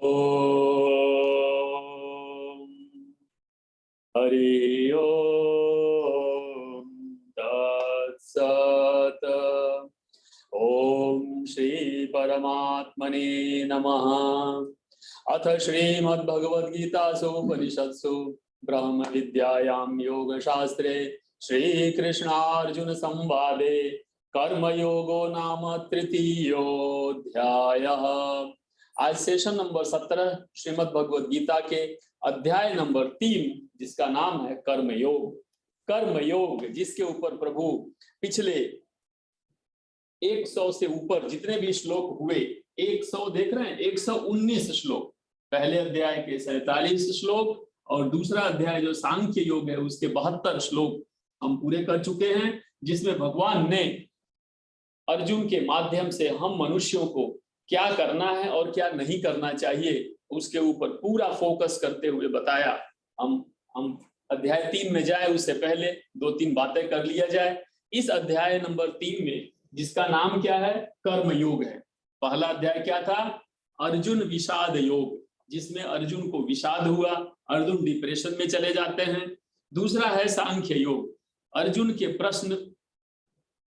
ओम हरि ओम तत्सत्। ओम श्री परमात्मने नमः। अथ श्रीमद्भगवद्गीतासु उपनिषत्सु ब्रह्म विद्यायां योगशास्त्रे श्रीकृष्णार्जुन संवादे कर्मयोगो नाम तृतीयोऽध्यायः। आज सेशन नंबर 17 श्रीमद् भगवद गीता के अध्याय नंबर 3, जिसका नाम है कर्मयोग। कर्मयोग, जिसके ऊपर प्रभु पिछले 100 से ऊपर जितने भी श्लोक हुए, 100 देख रहे हैं, 119 श्लोक, पहले अध्याय के 47 श्लोक और दूसरा अध्याय जो सांख्य योग है उसके 72 श्लोक हम पूरे कर चुके हैं, जिसमें भगवान ने अर्जुन के माध्यम से हम मनुष्यों को क्या करना है और क्या नहीं करना चाहिए उसके ऊपर पूरा फोकस करते हुए बताया। हम अध्याय 3 में जाए उससे पहले 2-3 बातें कर लिया जाए। इस अध्याय नंबर 3 में, जिसका नाम क्या है, कर्म योग है। पहला अध्याय क्या था? अर्जुन विषाद योग, जिसमें अर्जुन को विषाद हुआ, अर्जुन डिप्रेशन में चले जाते हैं। दूसरा है सांख्य योग, अर्जुन के प्रश्न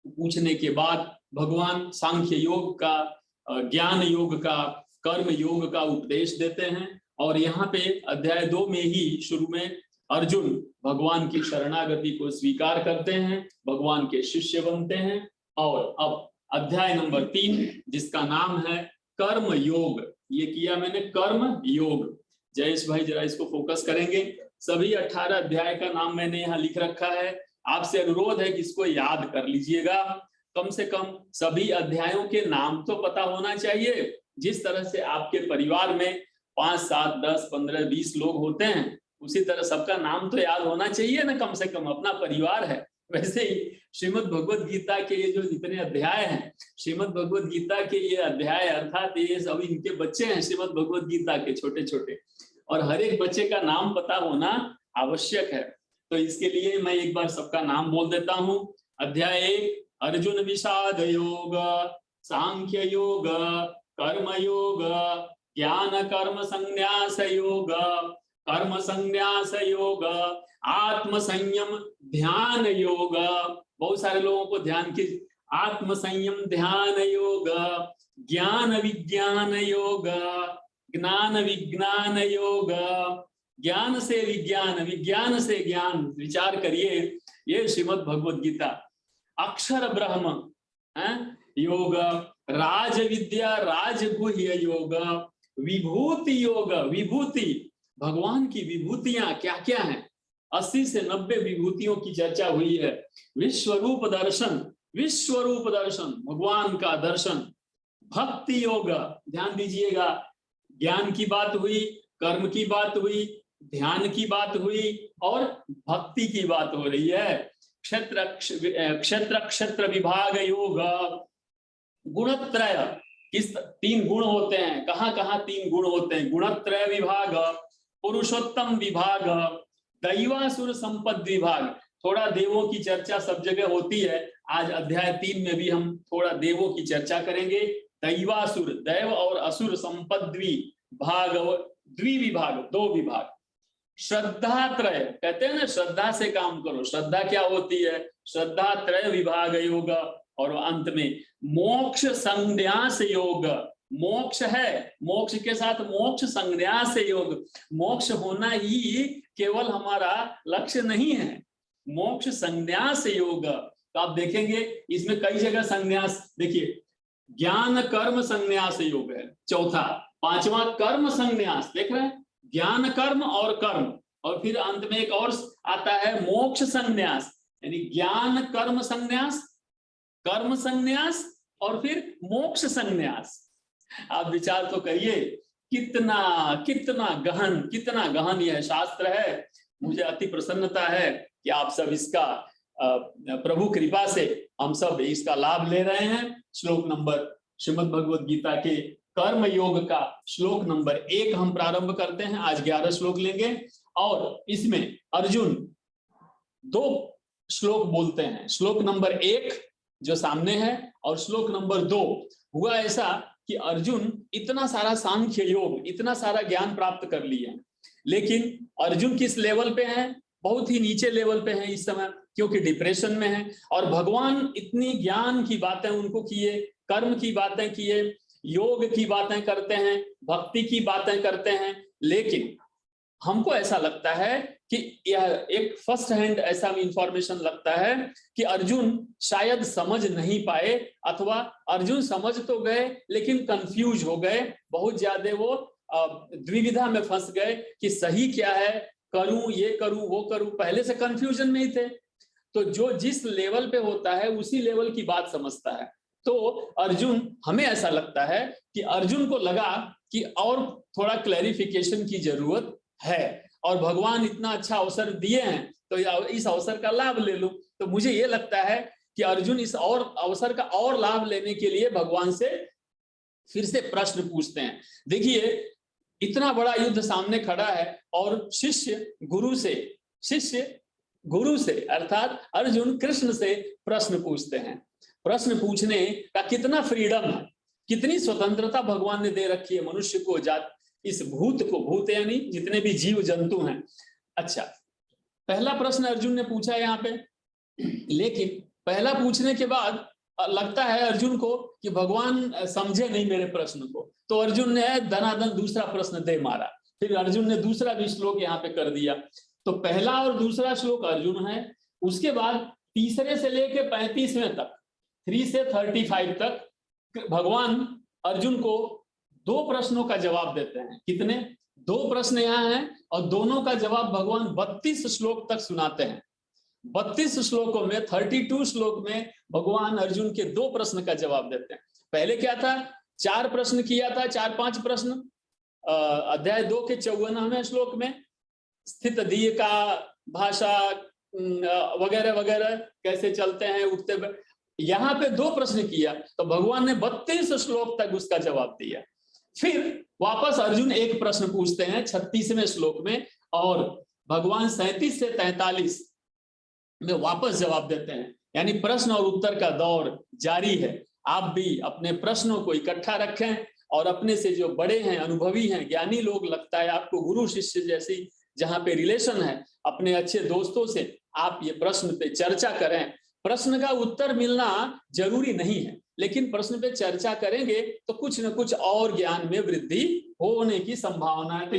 पूछने के बाद भगवान सांख्य योग का, ज्ञान योग का, कर्म योग का उपदेश देते हैं। और यहाँ पे अध्याय 2 में ही शुरू में अर्जुन भगवान की शरणागति को स्वीकार करते हैं, भगवान के शिष्य बनते हैं। और अब अध्याय नंबर 3, जिसका नाम है कर्म योग, ये किया मैंने कर्म योग। जयेश भाई जरा इसको फोकस करेंगे। सभी 18 अध्याय का नाम मैंने यहाँ लिख रखा है, आपसे अनुरोध है कि इसको याद कर लीजिएगा। कम से कम सभी अध्यायों के नाम तो पता होना चाहिए। जिस तरह से आपके परिवार में 5, 7, 10, 15, 20 लोग होते हैं, उसी तरह सबका नाम तो याद होना चाहिए ना, कम से कम अपना परिवार है। वैसे ही श्रीमद् भगवद गीता के ये जो जितने अध्याय हैं, श्रीमद् भगवद गीता के ये अध्याय अर्थात ये सब इनके बच्चे हैं श्रीमद् भगवद गीता के, छोटे छोटे, और हर एक बच्चे का नाम पता होना आवश्यक है। तो इसके लिए मैं एक बार सबका नाम बोल देता हूँ। अध्याय 1 अर्जुन विषाद योग, सांख्य योग, कर्म योग, ज्ञान कर्म संन्यास योग, कर्म संन्यास योग, आत्म संयम ध्यान योग। बहुत सारे लोगों को ध्यान की, आत्म संयम ध्यान योग, ज्ञान विज्ञान योग, ज्ञान विज्ञान योग, ज्ञान से विज्ञान, विज्ञान से ज्ञान। विचार करिए, ये श्रीमद् भगवद गीता। अक्षर ब्रह्म योग, राज विद्या राजगुह्य योग, विभूति योग, विभूति, भगवान की विभूतियां क्या क्या हैं, 80 से 90 विभूतियों की चर्चा हुई है। विश्वरूप दर्शन, विश्वरूप दर्शन, भगवान का दर्शन। भक्ति योग, ध्यान दीजिएगा, ज्ञान की बात हुई, कर्म की बात हुई, ध्यान की बात हुई और भक्ति की बात हो रही है। क्षेत्र विभाग योग, गुणत्रय, किस 3 गुण होते हैं, कहाँ कहाँ 3 गुण होते हैं, गुणत्रय विभाग, पुरुषोत्तम विभाग, दैवासुर संपद विभाग। थोड़ा देवों की चर्चा सब जगह होती है, आज अध्याय 3 में भी हम थोड़ा देवों की चर्चा करेंगे। दैवासुर, दैव और असुर संपद भाग, द्विविभाग, 2 विभाग। श्रद्धात्रय, कहते हैं ना श्रद्धा से काम करो, श्रद्धा क्या होती है, श्रद्धात्रय विभाग योग। और अंत में मोक्ष संन्यास योग, मोक्ष है, मोक्ष के साथ मोक्ष संन्यास योग। मोक्ष होना ही केवल हमारा लक्ष्य नहीं है, मोक्ष संन्यास योग। तो आप देखेंगे इसमें कई जगह संन्यास, देखिए ज्ञान कर्म संन्यास योग है चौथा, 5वां कर्म संन्यास, देख रहे हैं, ज्ञान कर्म और कर्म, और फिर अंत में एक और आता है मोक्ष संन्यास, यानी ज्ञान कर्म संन्यास, कर्म संन्यास और फिर मोक्ष संन्यास। आप विचार तो करिए, कितना कितना गहन, कितना गहन यह शास्त्र है। मुझे अति प्रसन्नता है कि आप सब इसका प्रभु कृपा से हम सब इसका लाभ ले रहे हैं। श्लोक नंबर, श्रीमद् भगवद गीता के कर्म योग का श्लोक नंबर 1 हम प्रारंभ करते हैं। आज 11 श्लोक लेंगे और इसमें अर्जुन 2 श्लोक बोलते हैं। श्लोक नंबर 1 जो सामने है और श्लोक नंबर 2, हुआ ऐसा कि अर्जुन इतना सारा सांख्य योग, इतना सारा ज्ञान प्राप्त कर लिया, लेकिन अर्जुन किस लेवल पे हैं? बहुत ही नीचे लेवल पे हैं इस समय, क्योंकि डिप्रेशन में है। और भगवान इतनी ज्ञान की बातें उनको किए, कर्म की बातें किए, योग की बातें करते हैं, भक्ति की बातें करते हैं, लेकिन हमको ऐसा लगता है कि यह एक फर्स्ट हैंड ऐसा इंफॉर्मेशन लगता है कि अर्जुन शायद समझ नहीं पाए, अथवा अर्जुन समझ तो गए लेकिन कंफ्यूज हो गए, बहुत ज्यादा वो द्विविधा में फंस गए कि सही क्या है, करूं ये करूं वो करूं, पहले से कंफ्यूजन में ही थे। तो जो जिस लेवल पे होता है उसी लेवल की बात समझता है। तो अर्जुन, हमें ऐसा लगता है कि अर्जुन को लगा कि और थोड़ा क्लैरिफिकेशन की जरूरत है, और भगवान इतना अच्छा अवसर दिए हैं तो इस अवसर का लाभ ले लो। तो मुझे ये लगता है कि अर्जुन इस और अवसर का और लाभ लेने के लिए भगवान से फिर से प्रश्न पूछते हैं। देखिए, इतना बड़ा युद्ध सामने खड़ा है और शिष्य गुरु से अर्थात अर्जुन कृष्ण से प्रश्न पूछते हैं। प्रश्न पूछने का कितना फ्रीडम है, कितनी स्वतंत्रता भगवान ने दे रखी है मनुष्य को, इस भूत यानी जितने भी जीव जंतु हैं। अच्छा, पहला प्रश्न अर्जुन ने पूछा यहाँ पे, लेकिन पहला पूछने के बाद लगता है अर्जुन को कि भगवान समझे नहीं मेरे प्रश्न को, तो अर्जुन ने धनाधन दूसरा प्रश्न दे मारा। फिर अर्जुन ने दूसरा भी श्लोक यहाँ पे कर दिया। तो पहला और दूसरा श्लोक अर्जुन है, उसके बाद तीसरे से लेके 35वें तक, 3 से 35 तक भगवान अर्जुन को 2 प्रश्नों का जवाब देते हैं। कितने? 2 प्रश्न यहाँ हैं और दोनों का जवाब भगवान 32 श्लोक तक सुनाते हैं। 32 श्लोकों में 32 श्लोक में भगवान अर्जुन के 2 प्रश्न का जवाब देते हैं। पहले क्या था? 4 प्रश्न किया था, 4-5 प्रश्न अध्याय 2 के 54वें श्लोक में, स्थित दिए का भाषा वगैरह वगैरह कैसे चलते हैं उठते। यहाँ पे 2 प्रश्न किया तो भगवान ने 32 श्लोक तक उसका जवाब दिया। फिर वापस अर्जुन एक प्रश्न पूछते हैं 36वें श्लोक में, और भगवान 37 से 43 में वापस जवाब देते हैं। यानी प्रश्न और उत्तर का दौर जारी है। आप भी अपने प्रश्नों को इकट्ठा रखें और अपने से जो बड़े हैं, अनुभवी हैं, ज्ञानी लोग, लगता है आपको गुरु शिष्य जैसी जहां पे रिलेशन है, अपने अच्छे दोस्तों से आप ये प्रश्न पे चर्चा करें। प्रश्न का उत्तर मिलना जरूरी नहीं है, लेकिन प्रश्न पे चर्चा करेंगे तो कुछ न कुछ और ज्ञान में वृद्धि होने की संभावना है। तो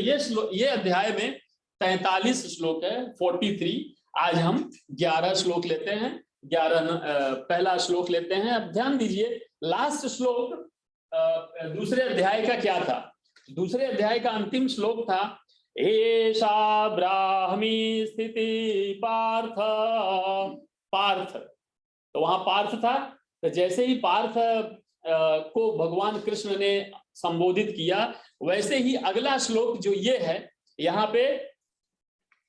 ये अध्याय में 43 श्लोक है, 43। आज हम 11 श्लोक लेते हैं। 11 पहला श्लोक लेते हैं। अब ध्यान दीजिए, लास्ट श्लोक दूसरे अध्याय का क्या था? दूसरे अध्याय का अंतिम श्लोक था, एषा ब्राह्मी स्थिति पार्थ। तो वहां पार्थ था। तो जैसे ही पार्थ को भगवान कृष्ण ने संबोधित किया, वैसे ही अगला श्लोक जो ये है, यहाँ पे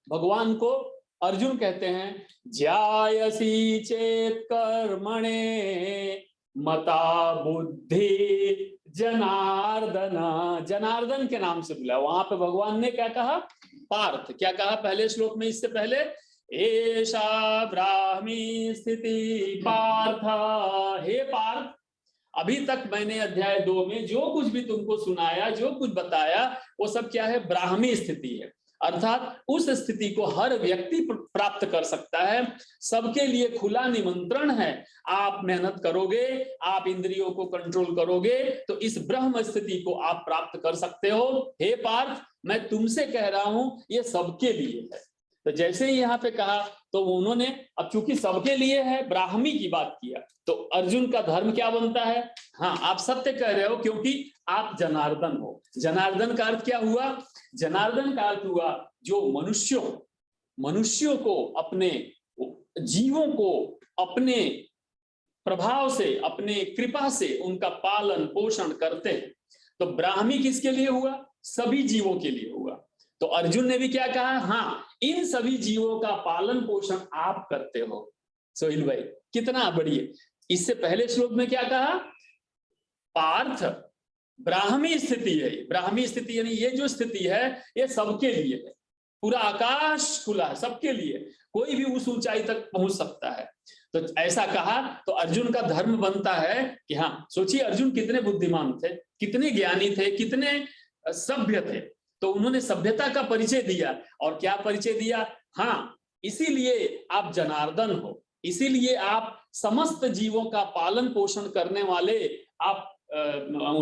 भगवान को अर्जुन कहते हैं, ज्यायसी चेत कर्मणे मता बुद्धि जनार्दन। जनार्दन के नाम से बुला। वहां पे भगवान ने क्या कहा? पार्थ। क्या कहा पहले श्लोक में? इससे पहले, एषा ब्राह्मी स्थिति पार्थ। हे पार्थ, अभी तक मैंने अध्याय 2 में जो कुछ भी तुमको सुनाया, जो कुछ बताया, वो सब क्या है? ब्राह्मी स्थिति है। अर्थात उस स्थिति को हर व्यक्ति प्राप्त कर सकता है, सबके लिए खुला निमंत्रण है। आप मेहनत करोगे, आप इंद्रियों को कंट्रोल करोगे तो इस ब्रह्म स्थिति को आप प्राप्त कर सकते हो। हे पार्थ, मैं तुमसे कह रहा हूं, ये सबके लिए है। तो जैसे ही यहाँ पे कहा तो उन्होंने, अब चूंकि सबके लिए है, ब्राह्मी की बात किया, तो अर्जुन का धर्म क्या बनता है? हाँ, आप सत्य कह रहे हो क्योंकि आप जनार्दन हो। जनार्दन का अर्थ क्या हुआ? जनार्दन का अर्थ हुआ जो मनुष्यों को, अपने जीवों को अपने प्रभाव से, अपने कृपा से उनका पालन पोषण करते हैं। तो ब्राह्मी किसके लिए हुआ? सभी जीवों के लिए हुआ। तो अर्जुन ने भी क्या कहा? हाँ, इन सभी जीवों का पालन पोषण आप करते हो। सोहिल भाई, कितना बढ़िया। इससे पहले श्लोक में क्या कहा? पार्थ, ब्राह्मी स्थिति है। ब्राह्मी स्थिति यानी ये जो स्थिति है, ये सबके लिए है। पूरा आकाश खुला है सबके लिए, कोई भी उस ऊंचाई तक पहुंच सकता है। तो ऐसा कहा तो अर्जुन का धर्म बनता है कि हाँ, सोचिए अर्जुन कितने बुद्धिमान थे, कितने ज्ञानी थे, कितने सभ्य थे। तो उन्होंने सभ्यता का परिचय दिया। और क्या परिचय दिया? हाँ, इसीलिए आप जनार्दन हो, इसीलिए आप समस्त जीवों का पालन पोषण करने वाले, आप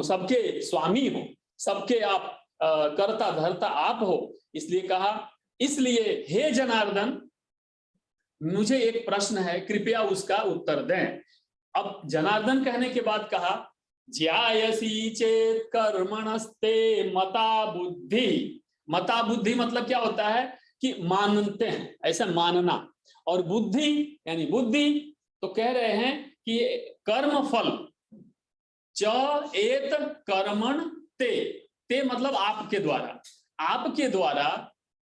सबके स्वामी हो, सबके आप कर्ता धर्ता आप हो। इसलिए कहा, इसलिए हे जनार्दन, मुझे एक प्रश्न है, कृपया उसका उत्तर दें। अब जनार्दन कहने के बाद कहा, ज्यायसी चेत कर्मणस्ते मता बुद्धि। मता बुद्धि मतलब क्या होता है कि मानते हैं, ऐसा मानना। और बुद्धि यानी बुद्धि, तो कह रहे हैं कि कर्म फल, च एत कर्मण ते मतलब आपके द्वारा, आपके द्वारा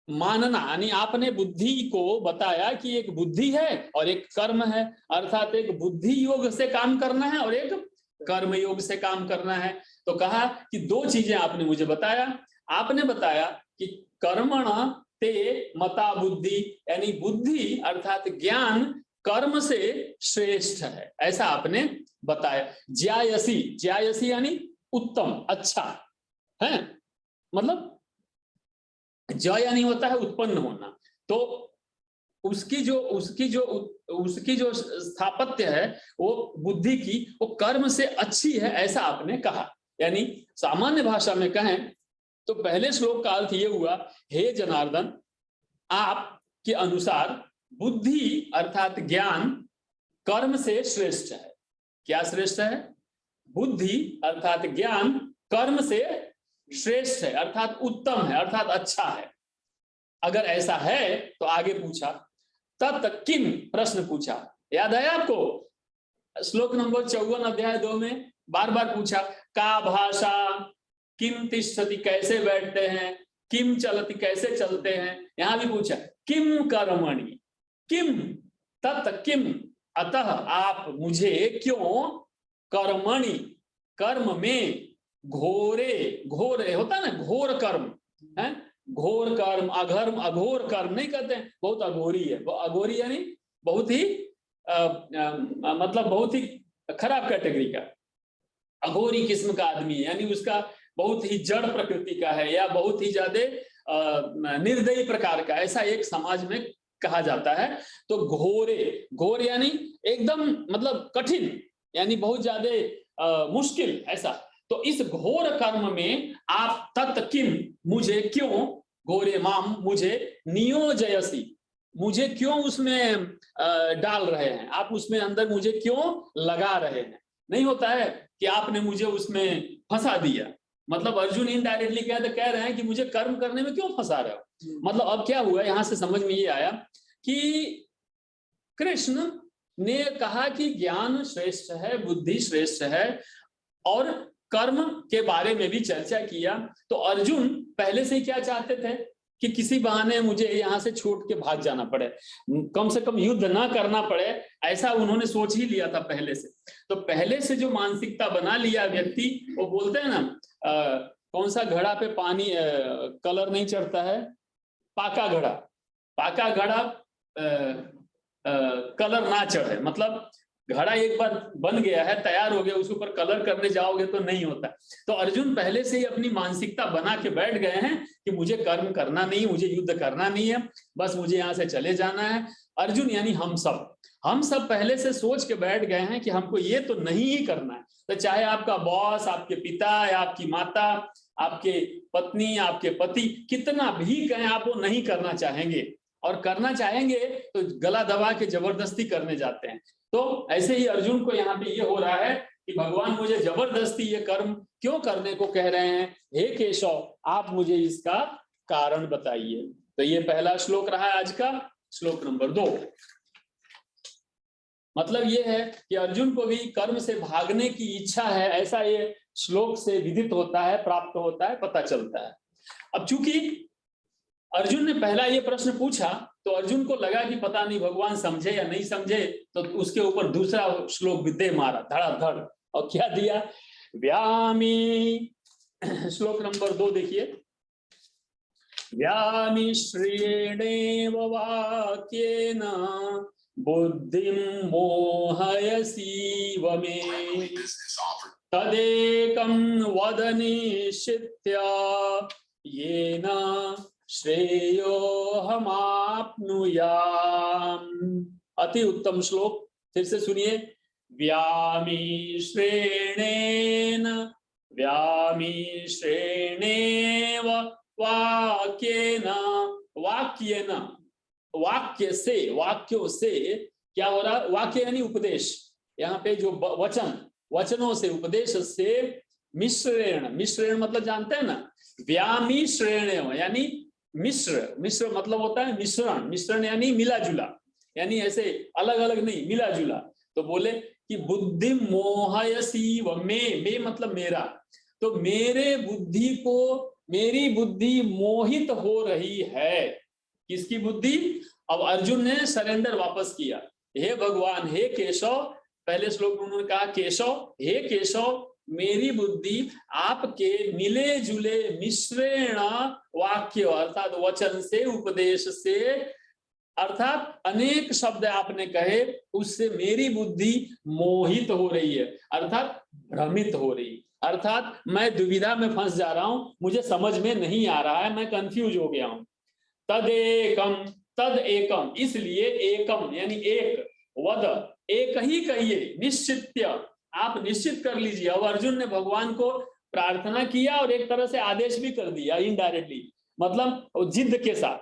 मानना, यानी आपने बुद्धि को बताया कि एक बुद्धि है और एक कर्म है, अर्थात एक बुद्धि योग से काम करना है और एक कर्म योग से काम करना है। तो कहा कि दो चीजें आपने मुझे बताया। आपने बताया कि कर्मण ते मता बुद्धि, यानी बुद्धि अर्थात ज्ञान कर्म से श्रेष्ठ है, ऐसा आपने बताया। ज्यायसी, ज्यायसी यानी उत्तम, अच्छा है, मतलब जय यानी होता है उत्पन्न होना। तो उसकी जो स्थापत्य है वो बुद्धि की, वो कर्म से अच्छी है, ऐसा आपने कहा। यानी सामान्य भाषा में कहें तो पहले श्लोक का अर्थ ये हुआ, हे जनार्दन, आपके अनुसार बुद्धि अर्थात ज्ञान कर्म से श्रेष्ठ है। क्या श्रेष्ठ है? बुद्धि अर्थात ज्ञान कर्म से श्रेष्ठ है, अर्थात उत्तम है, अर्थात अच्छा है। अगर ऐसा है तो आगे पूछा, तत् किम, प्रश्न पूछा, याद है आपको? श्लोक नंबर 54 अध्याय 2 में बार बार पूछा, का भाषा, किम तिष्ठति, कैसे बैठते हैं, किम चलति, कैसे चलते हैं। यहां भी पूछा, किम कर्मणि, किम तत् किम, अतः आप मुझे क्यों, कर्मणि कर्म में, घोरे, घोर होता है ना घोर कर्म है, घोर कर्म, अघर्म, अघोर कर्म नहीं कहते हैं, बहुत अघोरी है। अघोरी यानी बहुत ही मतलब बहुत ही खराब कैटेगरी का, अघोरी किस्म का आदमी है, यानी उसका बहुत ही जड़ प्रकृति का है या बहुत ही ज्यादा निर्दयी प्रकार का, ऐसा एक समाज में कहा जाता है। तो घोरे, घोर यानी एकदम मतलब कठिन, यानी बहुत ज्यादा मुश्किल, ऐसा। तो इस घोर कर्म में आप तत् किम, मुझे क्यों, घोरे माम, मुझे नियोजयसी, मुझे क्यों उसमें डाल रहे हैं, आप उसमें अंदर मुझे क्यों लगा रहे हैं। नहीं होता है कि आपने मुझे उसमें फंसा दिया, मतलब अर्जुन इनडायरेक्टली कह रहे हैं कि मुझे कर्म करने में क्यों फंसा रहे हो। मतलब अब क्या हुआ, यहां से समझ में ये आया कि कृष्ण ने कहा कि ज्ञान श्रेष्ठ है, बुद्धि श्रेष्ठ है, और कर्म के बारे में भी चर्चा किया। तो अर्जुन पहले से क्या चाहते थे कि किसी बहाने मुझे यहाँ से छोड़ के भाग जाना पड़े, कम से कम युद्ध ना करना पड़े, ऐसा उन्होंने सोच ही लिया था पहले से। तो पहले से जो मानसिकता बना लिया व्यक्ति, वो बोलते हैं ना कौन सा घड़ा पे पानी कलर नहीं चढ़ता है, पाका घड़ा, पाका घड़ा कलर ना चढ़े, मतलब घड़ा एक बार बन गया है, तैयार हो गया, उसके ऊपर कलर करने जाओगे तो नहीं होता। तो अर्जुन पहले से ही अपनी मानसिकता बना के बैठ गए हैं कि मुझे कर्म करना नहीं, मुझे युद्ध करना नहीं है, बस मुझे यहाँ से चले जाना है। अर्जुन यानी हम सब पहले से सोच के बैठ गए हैं कि हमको ये तो नहीं ही करना है। तो चाहे आपका बॉस, आपके पिता या आपकी माता, आपके पत्नी, आपके पति कितना भी कहें, आप वो नहीं करना चाहेंगे, और करना चाहेंगे तो गला दबा के जबरदस्ती करने जाते हैं। तो ऐसे ही अर्जुन को यहाँ पे ये हो रहा है कि भगवान मुझे जबरदस्ती ये कर्म क्यों करने को कह रहे हैं, हे केशव आप मुझे इसका कारण बताइए। तो ये पहला श्लोक रहा है आज का। श्लोक नंबर 2, मतलब ये है कि अर्जुन को भी कर्म से भागने की इच्छा है, ऐसा ये श्लोक से विदित होता है, प्राप्त होता है, पता चलता है। अब चूंकि अर्जुन ने पहला ये प्रश्न पूछा तो अर्जुन को लगा कि पता नहीं भगवान समझे या नहीं समझे, तो उसके ऊपर दूसरा श्लोक भी दे मारा धड़ाधड़। और क्या दिया, व्यामी, श्लोक नंबर 2 देखिए, व्यामी श्रेणेव वाक्येन बुद्धिं मोहयसीव मे तदेकं वद निश्चित्य येन श्रेयोऽहमाप्नुयाम्। अति उत्तम श्लोक, फिर से सुनिए। व्यामिश्रेणेन व्यामिश्रेणेव वाक्येन, वाक्येन वाक्य से, वाक्यों से क्या हो रहा? वाक्य यानी उपदेश, यहाँ पे जो वचन, वचनों से, उपदेश से, मिश्रेण, मिश्रेण मतलब जानते हैं ना, व्यामिश्रेण यानी मिश्र, मिश्र मतलब होता है मिश्रण, मिश्रण यानी मिला जुला, यानी ऐसे अलग अलग नहीं, मिला जुला। तो बोले कि बुद्धि मोहयसीव में मतलब मेरा, तो मेरे बुद्धि को, मेरी बुद्धि मोहित हो रही है। किसकी बुद्धि? अब अर्जुन ने सरेंडर वापस किया। हे भगवान, हे केशव, पहले श्लोक में उन्होंने कहा केशव, हे केशव, मेरी बुद्धि आपके मिले जुले मिश्रेण वाक्य अर्थात वचन से, उपदेश से, अर्थात अनेक शब्द आपने कहे, उससे मेरी बुद्धि मोहित हो रही है, अर्थात भ्रमित हो रही, अर्थात मैं दुविधा में फंस जा रहा हूं, मुझे समझ में नहीं आ रहा है, मैं कंफ्यूज हो गया हूं। तदेकम, तद एकम, इसलिए एकम यानी एक, वद एक ही कहिए, निश्चित्य आप निश्चित कर लीजिए। अब अर्जुन ने भगवान को प्रार्थना किया और एक तरह से आदेश भी कर दिया इनडायरेक्टली, मतलब जिद के साथ।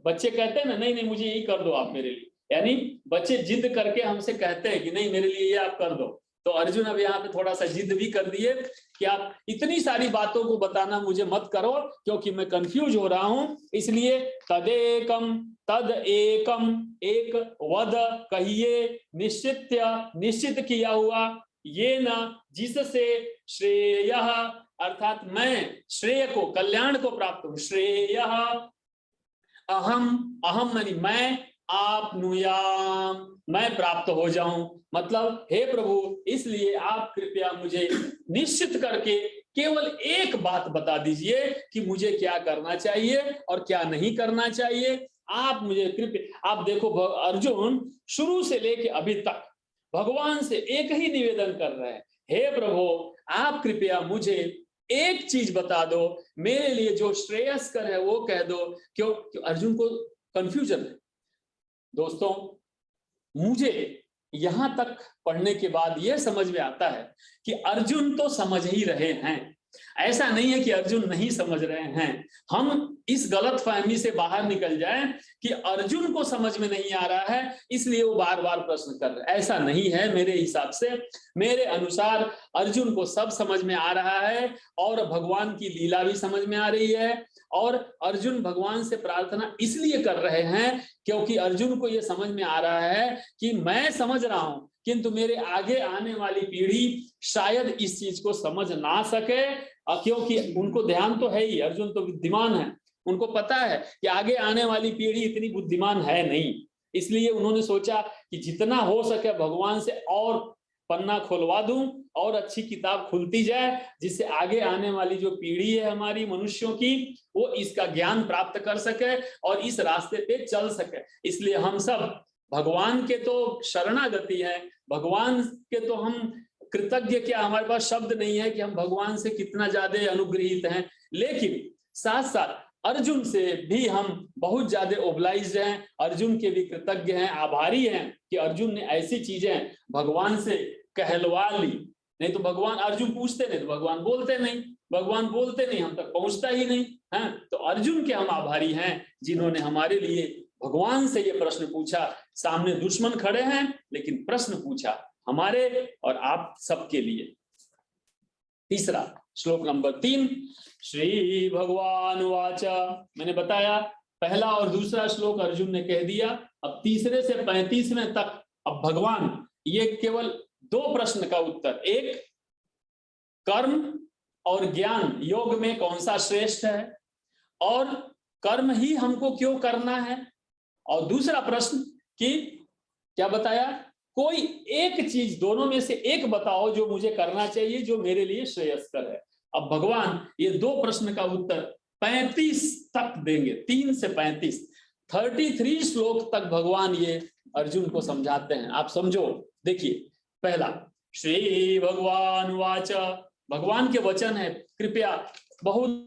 बच्चे कहते हैं ना, नहीं नहीं मुझे यही कर दो आप मेरे लिए, यानी बच्चे जिद करके हमसे कहते हैं कि नहीं मेरे लिए ये आप कर दो। तो अर्जुन अब यहाँ पे थोड़ा सा जिद भी कर दिए कि आप इतनी सारी बातों को बताना मुझे मत करो, क्योंकि मैं कंफ्यूज हो रहा हूं, इसलिए तदेकम, तद एकम, एक वद कहिए, निश्चित्य निश्चित किया हुआ, ये न जिससे श्रेय अर्थात मैं श्रेय को, कल्याण को प्राप्त हूं, श्रेय अहम, अहम मानी मैं, आपनुयाम मैं प्राप्त हो जाऊं, मतलब हे प्रभु इसलिए आप कृपया मुझे निश्चित करके केवल एक बात बता दीजिए कि मुझे क्या करना चाहिए और क्या नहीं करना चाहिए। आप मुझे कृपया, आप देखो अर्जुन शुरू से लेके अभी तक भगवान से एक ही निवेदन कर रहे हैं, हे प्रभु आप कृपया मुझे एक चीज बता दो, मेरे लिए जो श्रेयस्कर है वो कह दो। क्यों? अर्जुन को कंफ्यूजन है। दोस्तों मुझे यहां तक पढ़ने के बाद यह समझ में आता है कि अर्जुन तो समझ ही रहे हैं, ऐसा नहीं है कि अर्जुन नहीं समझ रहे हैं। हम इस गलत फहमी से बाहर निकल जाएं कि अर्जुन को समझ में नहीं आ रहा है इसलिए वो बार बार प्रश्न कर रहे हैं, ऐसा नहीं है। मेरे हिसाब से, मेरे अनुसार अर्जुन को सब समझ में आ रहा है और भगवान की लीला भी समझ में आ रही है, और अर्जुन भगवान से प्रार्थना इसलिए कर रहे हैं क्योंकि अर्जुन को यह समझ में आ रहा है कि मैं समझ रहा हूं किंतु मेरे आगे आने वाली पीढ़ी शायद इस चीज को समझ ना सके, क्योंकि उनको ध्यान तो है ही, अर्जुन तो बुद्धिमान है, उनको पता है कि आगे आने वाली पीढ़ी इतनी बुद्धिमान है नहीं, इसलिए उन्होंने सोचा कि जितना हो सके भगवान से और पन्ना खुलवा दूं और अच्छी किताब खुलती जाए, जिससे आगे आने वाली जो पीढ़ी है हमारी मनुष्यों की वो इसका ज्ञान प्राप्त कर सके और इस रास्ते पे चल सके। इसलिए हम सब भगवान के तो शरणागति है, भगवान के तो हम कृतज्ञ, क्या हमारे पास शब्द नहीं है कि हम भगवान से कितना ज्यादा अनुग्रहित हैं, लेकिन साथ साथ अर्जुन से भी हम बहुत ज्यादा ओब्लाइज्ड हैं, अर्जुन के भी कृतज्ञ हैं, आभारी हैं कि अर्जुन ने ऐसी चीजें भगवान से कहलवा ली। नहीं तो भगवान, अर्जुन पूछते नहीं तो भगवान बोलते नहीं, भगवान बोलते नहीं हम तक पहुंचता ही नहीं है। तो अर्जुन के हम आभारी हैं जिन्होंने हमारे लिए भगवान से ये प्रश्न पूछा। सामने दुश्मन खड़े हैं लेकिन प्रश्न पूछा हमारे और आप सबके लिए। तीसरा श्लोक नंबर 3, श्री भगवान वाच। मैंने बताया पहला और दूसरा श्लोक अर्जुन ने कह दिया, अब तीसरे से 35वें तक अब भगवान, ये केवल 2 प्रश्न का उत्तर, एक कर्म और ज्ञान योग में कौन सा श्रेष्ठ है और कर्म ही हमको क्यों करना है, और दूसरा प्रश्न कि क्या बताया, कोई एक चीज दोनों में से एक बताओ जो मुझे करना चाहिए जो मेरे लिए श्रेयस्कर है। अब भगवान ये 2 प्रश्न का उत्तर 35 तक देंगे, 3 से 35, 33 श्लोक तक भगवान ये अर्जुन को समझाते हैं, आप समझो। देखिए, पहला, श्री भगवान वाच, भगवान के वचन है, कृपया बहुत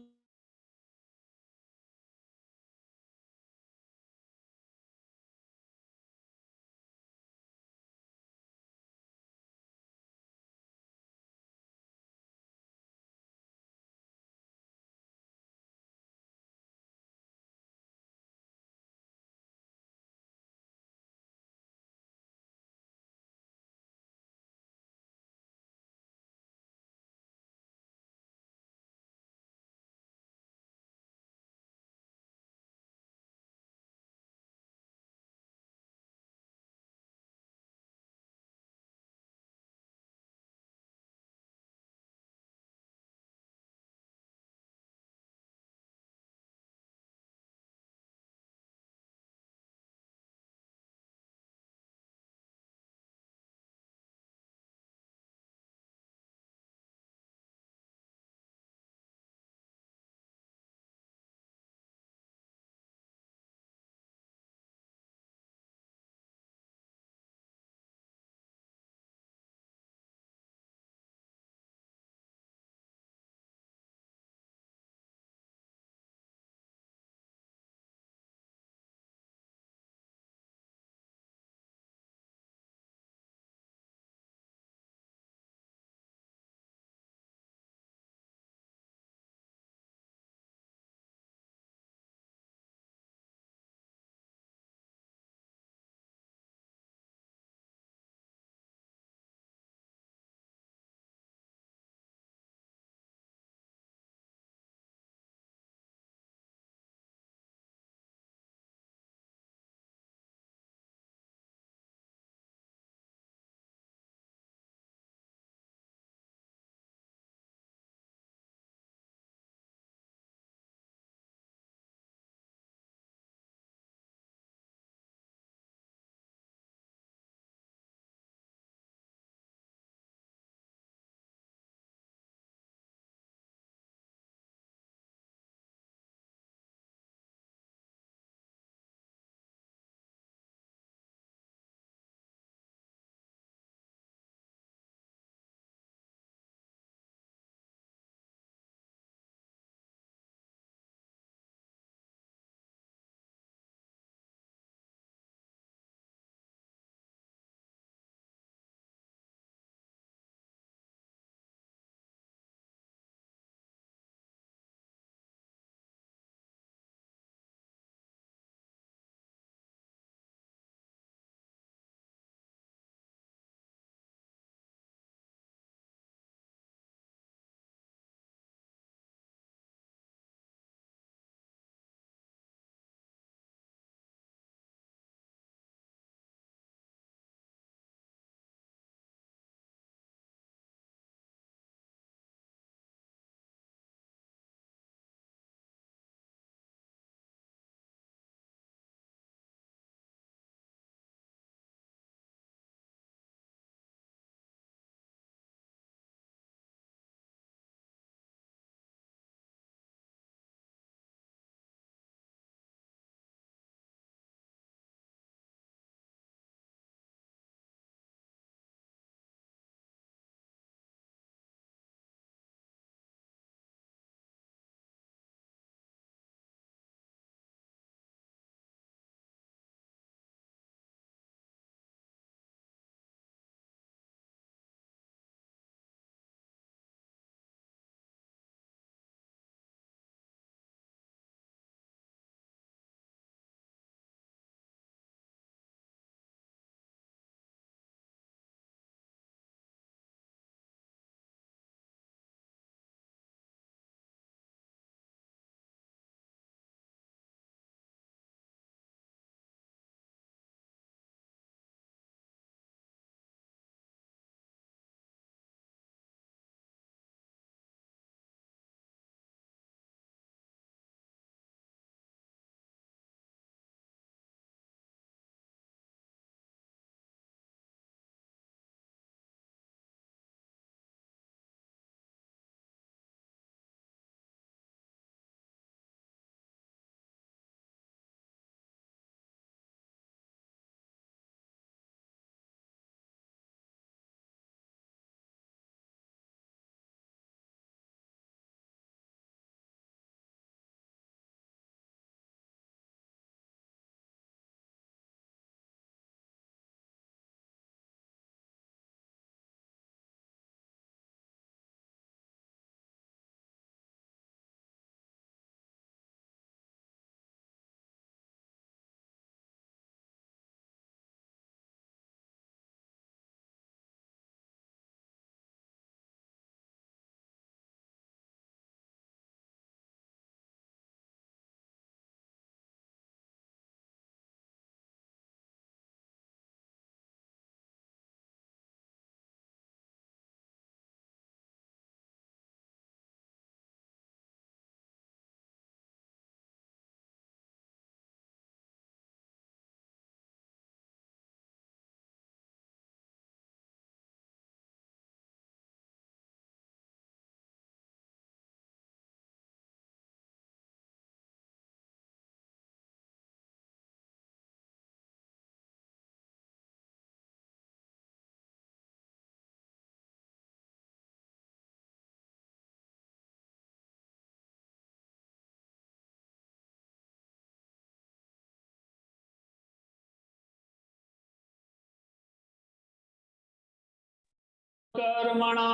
कर्मणामनारम्भात्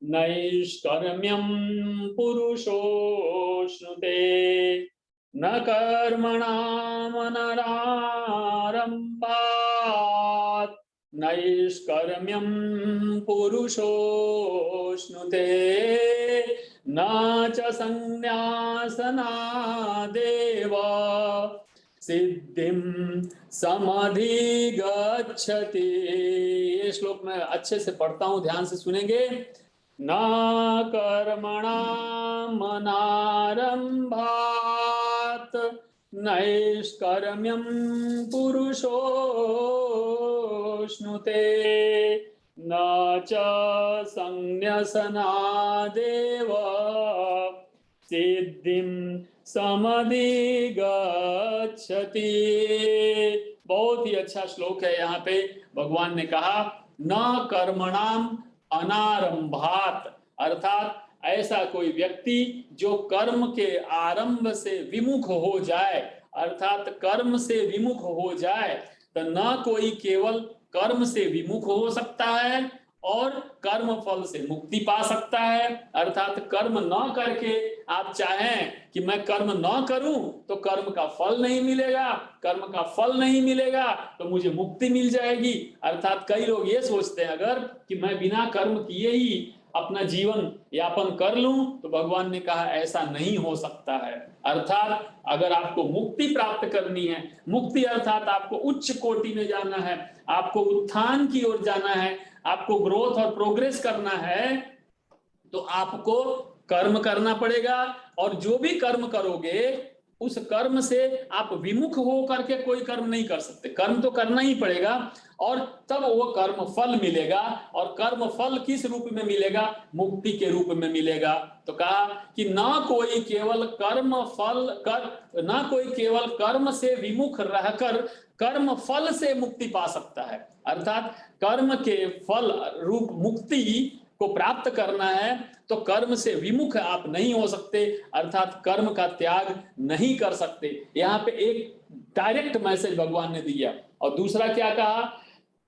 नैष्कर्म्यं पुरुषोऽश्नुते न कर्मणामनारम्भात् नैष्कर्म्यं पुरुषोऽश्नुते न च संन्यासनादेव सिद्धिं समधिगच्छति। ये श्लोक मैं अच्छे से पढ़ता हूं, ध्यान से सुनेंगे। न कर्मणामनारम्भात् नैष्कर्म्यं पुरुषोऽश्नुते न च संन्यसनादेव सिद्धिं समधिगच्छति। बहुत ही अच्छा श्लोक है। यहाँ पे भगवान ने कहा न कर्मणाम अनारंभात, अर्थात ऐसा कोई व्यक्ति जो कर्म के आरंभ से विमुख हो जाए, अर्थात कर्म से विमुख हो जाए, तो न कोई केवल कर्म से विमुख हो सकता है और कर्म फल से मुक्ति पा सकता है। अर्थात कर्म न करके आप चाहें कि मैं कर्म न करूं तो कर्म का फल नहीं मिलेगा, कर्म का फल नहीं मिलेगा तो मुझे मुक्ति मिल जाएगी। अर्थात कई लोग ये सोचते हैं अगर कि मैं बिना कर्म किए ही अपना जीवन यापन कर लूं, तो भगवान ने कहा ऐसा नहीं हो सकता है। अर्थात अगर आपको मुक्ति प्राप्त करनी है, मुक्ति अर्थात आपको उच्च कोटि में जाना है, आपको उत्थान की ओर जाना है, आपको ग्रोथ और प्रोग्रेस करना है, तो आपको कर्म करना पड़ेगा। और जो भी कर्म करोगे उस कर्म से आप विमुख हो करके कोई कर्म नहीं कर सकते, कर्म तो करना ही पड़ेगा और तब वो कर्म फल मिलेगा। और कर्म फल किस रूप में मिलेगा? मुक्ति के रूप में मिलेगा। तो कहा कि ना कोई केवल कर्म फल ना कोई केवल कर्म से विमुख रहकर कर्म फल से मुक्ति पा सकता है। अर्थात कर्म के फल रूप मुक्ति को प्राप्त करना है तो कर्म से विमुख आप नहीं हो सकते, अर्थात कर्म का त्याग नहीं कर सकते। यहाँ पे एक डायरेक्ट मैसेज भगवान ने दिया। और दूसरा क्या कहा?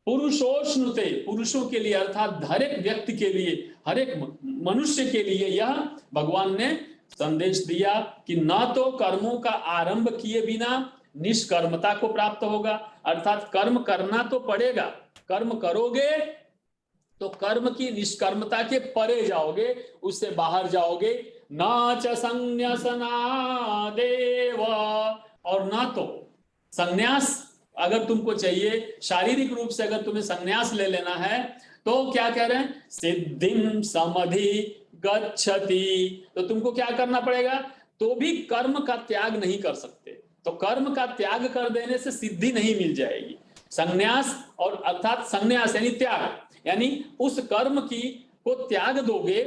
पुरुषोष्णुते, पुरुषों के लिए अर्थात हर एक व्यक्ति के लिए, हर एक मनुष्य के लिए यह भगवान ने संदेश दिया कि न तो कर्मों का आरंभ किए बिना निष्कर्मता को प्राप्त होगा, अर्थात कर्म करना तो पड़ेगा, कर्म करोगे तो कर्म की निष्कर्मता के परे जाओगे, उससे बाहर जाओगे। न च संन्यासनादेव, और ना तो संन्यास अगर तुमको चाहिए, शारीरिक रूप से अगर तुम्हें संन्यास ले लेना है तो क्या कह रहे हैं? सिद्धिं समधिगच्छति, तो तुमको क्या करना पड़ेगा? तो भी कर्म का त्याग नहीं कर सकते, तो कर्म का त्याग कर देने से सिद्धि नहीं मिल जाएगी। संन्यास और अर्थात संन्यास यानी त्याग, यानी उस कर्म की को त्याग दोगे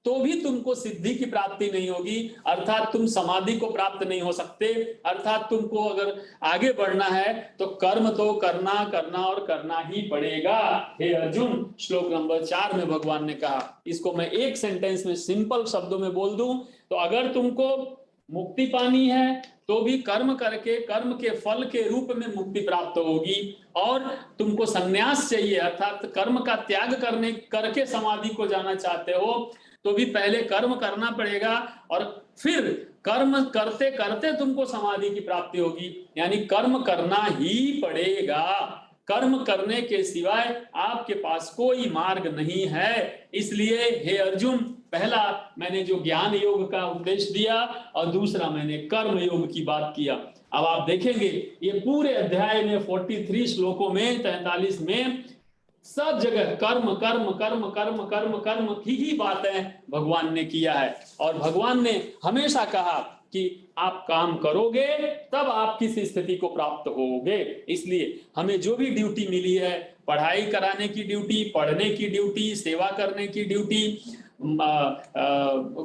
तो भी तुमको सिद्धि की प्राप्ति नहीं होगी, अर्थात तुम समाधि को प्राप्त नहीं हो सकते। अर्थात तुमको अगर आगे बढ़ना है तो कर्म तो करना करना और करना ही पड़ेगा। हे अर्जुन, श्लोक नंबर 4 में भगवान ने कहा, इसको मैं एक सेंटेंस में सिंपल शब्दों में बोल दूं तो अगर तुमको मुक्ति पानी है तो भी कर्म करके कर्म के फल के रूप में मुक्ति प्राप्त होगी, और तुमको संन्यास चाहिए अर्थात कर्म का त्याग करने करके समाधि को जाना चाहते हो तो भी पहले कर्म करना पड़ेगा और फिर कर्म करते करते तुमको समाधि की प्राप्ति होगी। यानी कर्म करना ही पड़ेगा, कर्म करने के सिवाय आपके पास कोई मार्ग नहीं है। इसलिए हे अर्जुन, पहला मैंने जो ज्ञान योग का उपदेश दिया और दूसरा मैंने कर्म योग की बात किया। अब आप देखेंगे ये पूरे अध्याय में 43 श्लोकों में 43 में सब जगह कर्म कर्म कर्म कर्म कर्म कर्म की ही बातें भगवान ने किया है। और भगवान ने हमेशा कहा कि आप काम करोगे तब आप किस स्थिति को प्राप्त होगे। इसलिए हमें जो भी ड्यूटी मिली है, पढ़ाई कराने की ड्यूटी, पढ़ने की ड्यूटी, सेवा करने की ड्यूटी,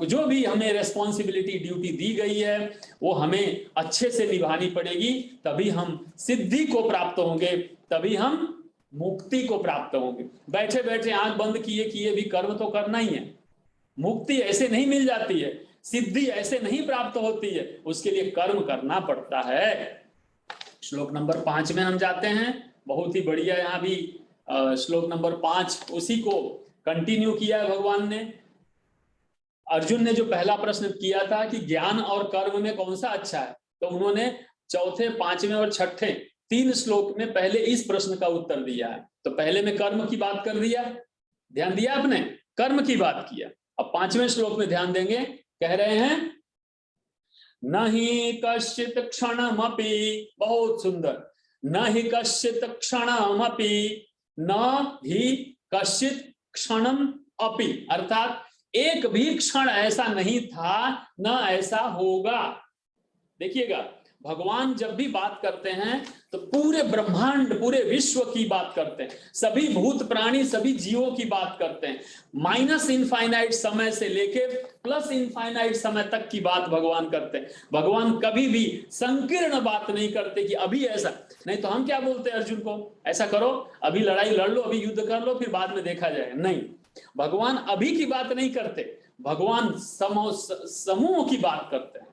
जो भी हमें रेस्पॉन्सिबिलिटी ड्यूटी दी गई है वो हमें अच्छे से निभानी पड़ेगी, तभी हम सिद्धि को प्राप्त होंगे, तभी हम मुक्ति को प्राप्त होंगे। बैठे बैठे आंख बंद किए किए भी कर्म तो करना ही है। मुक्ति ऐसे नहीं मिल जाती है, सिद्धि ऐसे नहीं प्राप्त होती है, उसके लिए कर्म करना पड़ता है। श्लोक नंबर 5 में हम जाते हैं। बहुत ही बढ़िया। यहाँ भी श्लोक नंबर 5 उसी को कंटिन्यू किया है भगवान ने। अर्जुन ने जो पहला प्रश्न किया था कि ज्ञान और कर्म में कौन सा अच्छा है, तो उन्होंने चौथे, पांचवें और छठे 3 श्लोक में पहले इस प्रश्न का उत्तर दिया है। तो पहले में कर्म की बात कर दिया, ध्यान दिया आपने, कर्म की बात किया। अब 5वें श्लोक में ध्यान देंगे, कह रहे हैं न ही कश्चित क्षणमपि, बहुत सुंदर, न ही कश्चित क्षणमपि, न ही कश्चित क्षणम अपि, अर्थात एक भी क्षण ऐसा नहीं था, न ऐसा होगा। देखिएगा, भगवान जब भी बात करते हैं तो पूरे ब्रह्मांड, पूरे विश्व की बात करते हैं, सभी भूत प्राणी, सभी जीवों की बात करते हैं। माइनस इनफाइनाइट समय से लेके प्लस इनफाइनाइट समय तक की बात भगवान करते हैं। भगवान कभी भी संकीर्ण बात नहीं करते कि अभी ऐसा नहीं। तो हम क्या बोलते हैं अर्जुन को, ऐसा करो, अभी लड़ाई लड़ लो, अभी युद्ध कर लो, फिर बाद में देखा जाएगा। नहीं, भगवान अभी की बात नहीं करते, भगवान समूह की बात करते हैं,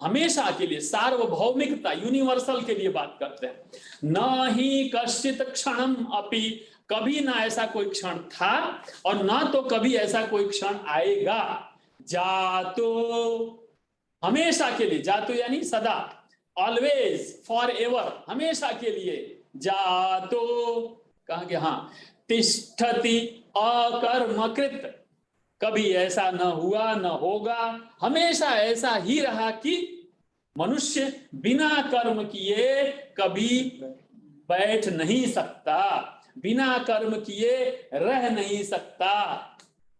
हमेशा के लिए, सार्वभौमिकता, यूनिवर्सल के लिए बात करते हैं। न ही कश्चित क्षणम अपि, कभी ना ऐसा कोई क्षण था और ना तो कभी ऐसा कोई क्षण आएगा। जातो, हमेशा के लिए, जातो यानी सदा, ऑलवेज, फॉर एवर, हमेशा के लिए। जातो कहा कि हाँ, तिष्ठति अकर्मकृत, कभी ऐसा न हुआ न होगा, हमेशा ऐसा ही रहा कि मनुष्य बिना कर्म किए कभी बैठ नहीं सकता, बिना कर्म किए रह नहीं सकता।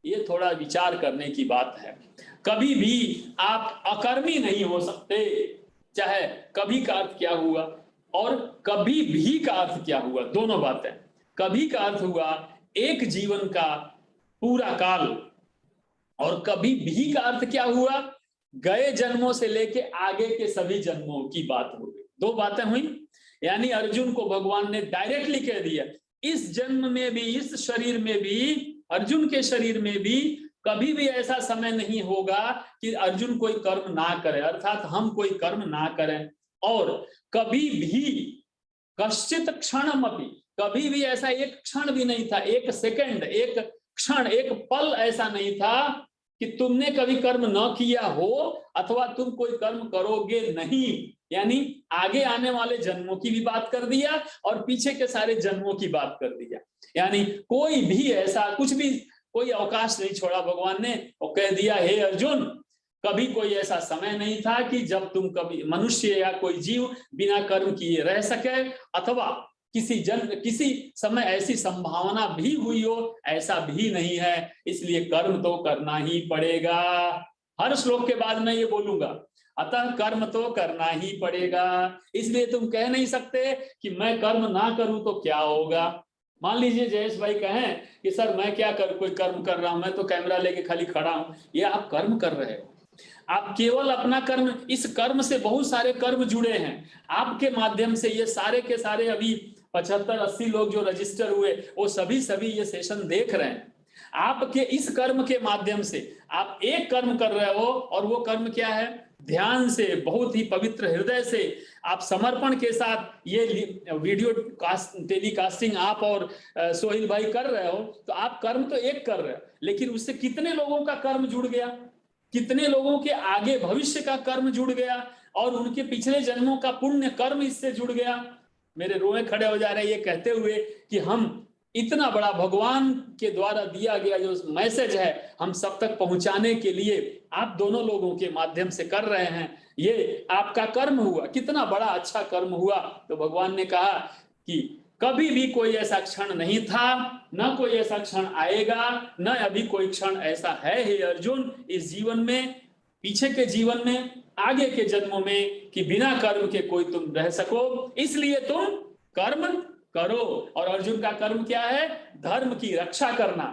ये थोड़ा विचार करने की बात है। कभी भी आप अकर्मी नहीं हो सकते। चाहे कभी का अर्थ क्या हुआ और कभी भी का अर्थ क्या हुआ, दोनों बातें। कभी का अर्थ हुआ एक जीवन का पूरा काल, और कभी भी का अर्थ क्या हुआ, गए जन्मों से लेके आगे के सभी जन्मों की बात हो गई। 2 बातें हुई। यानी अर्जुन को भगवान ने डायरेक्टली कह दिया, इस जन्म में भी, इस शरीर में भी, अर्जुन के शरीर में भी कभी भी ऐसा समय नहीं होगा कि अर्जुन कोई कर्म ना करे, अर्थात हम कोई कर्म ना करें। और कभी भी कश्चित क्षणमपि, कभी भी ऐसा एक क्षण भी नहीं था, एक सेकंड, एक क्षण, एक पल ऐसा नहीं था कि तुमने कभी कर्म न किया हो अथवा तुम कोई कर्म करोगे नहीं। यानी आगे आने वाले जन्मों की भी बात कर दिया और पीछे के सारे जन्मों की बात कर दिया। यानी कोई भी ऐसा, कुछ भी, कोई अवकाश नहीं छोड़ा भगवान ने, और कह दिया हे अर्जुन, कभी कोई ऐसा समय नहीं था कि जब तुम कभी, मनुष्य या कोई जीव बिना कर्म किए रह सके, अथवा किसी समय ऐसी संभावना भी हुई हो, ऐसा भी नहीं है। इसलिए कर्म तो करना ही पड़ेगा। हर श्लोक के बाद मैं ये बोलूंगा, अतः कर्म तो करना ही पड़ेगा। इसलिए तुम कह नहीं सकते कि मैं कर्म ना करूं तो क्या होगा। मान लीजिए जयेश भाई कहें कि सर मैं क्या कोई कर्म कर रहा हूं, मैं तो कैमरा लेके खाली खड़ा हूं। ये आप कर्म कर रहे हो, आप केवल अपना कर्म, इस कर्म से बहुत सारे कर्म जुड़े हैं। आपके माध्यम से ये सारे के सारे अभी 75-80 लोग जो रजिस्टर हुए, वो सभी ये सेशन देख रहे हैं। आपके इस कर्म के माध्यम से आप एक कर्म कर रहे हो, और वो कर्म क्या है, ध्यान से, बहुत ही पवित्र हृदय से, आप समर्पण के साथ ये वीडियो टेलीकास्टिंग आप और सोहिल भाई कर रहे हो। तो आप कर्म तो एक कर रहे हो, लेकिन उससे कितने लोगों का कर्म जुड़ गया, कितने लोगों के आगे भविष्य का कर्म जुड़ गया, और उनके पिछले जन्मों का पुण्य कर्म इससे जुड़ गया। मेरे रोए खड़े हो जा रहे हैं ये कहते हुए कि हम इतना बड़ा भगवान के द्वारा दिया गया जो मैसेज है, हम सब तक पहुंचाने के लिए आप दोनों लोगों के माध्यम से कर रहे हैं। ये आपका कर्म हुआ, कितना बड़ा अच्छा कर्म हुआ। तो भगवान ने कहा कि कभी भी कोई ऐसा क्षण नहीं था, न कोई ऐसा क्षण आएगा, न अभी कोई क्षण ऐसा है हे अर्जुन, इस जीवन में, पीछे के जीवन में, आगे के जन्मों में, कि बिना कर्म के कोई तुम रह सको। इसलिए तुम कर्म करो। और अर्जुन का कर्म क्या है, धर्म की रक्षा करना।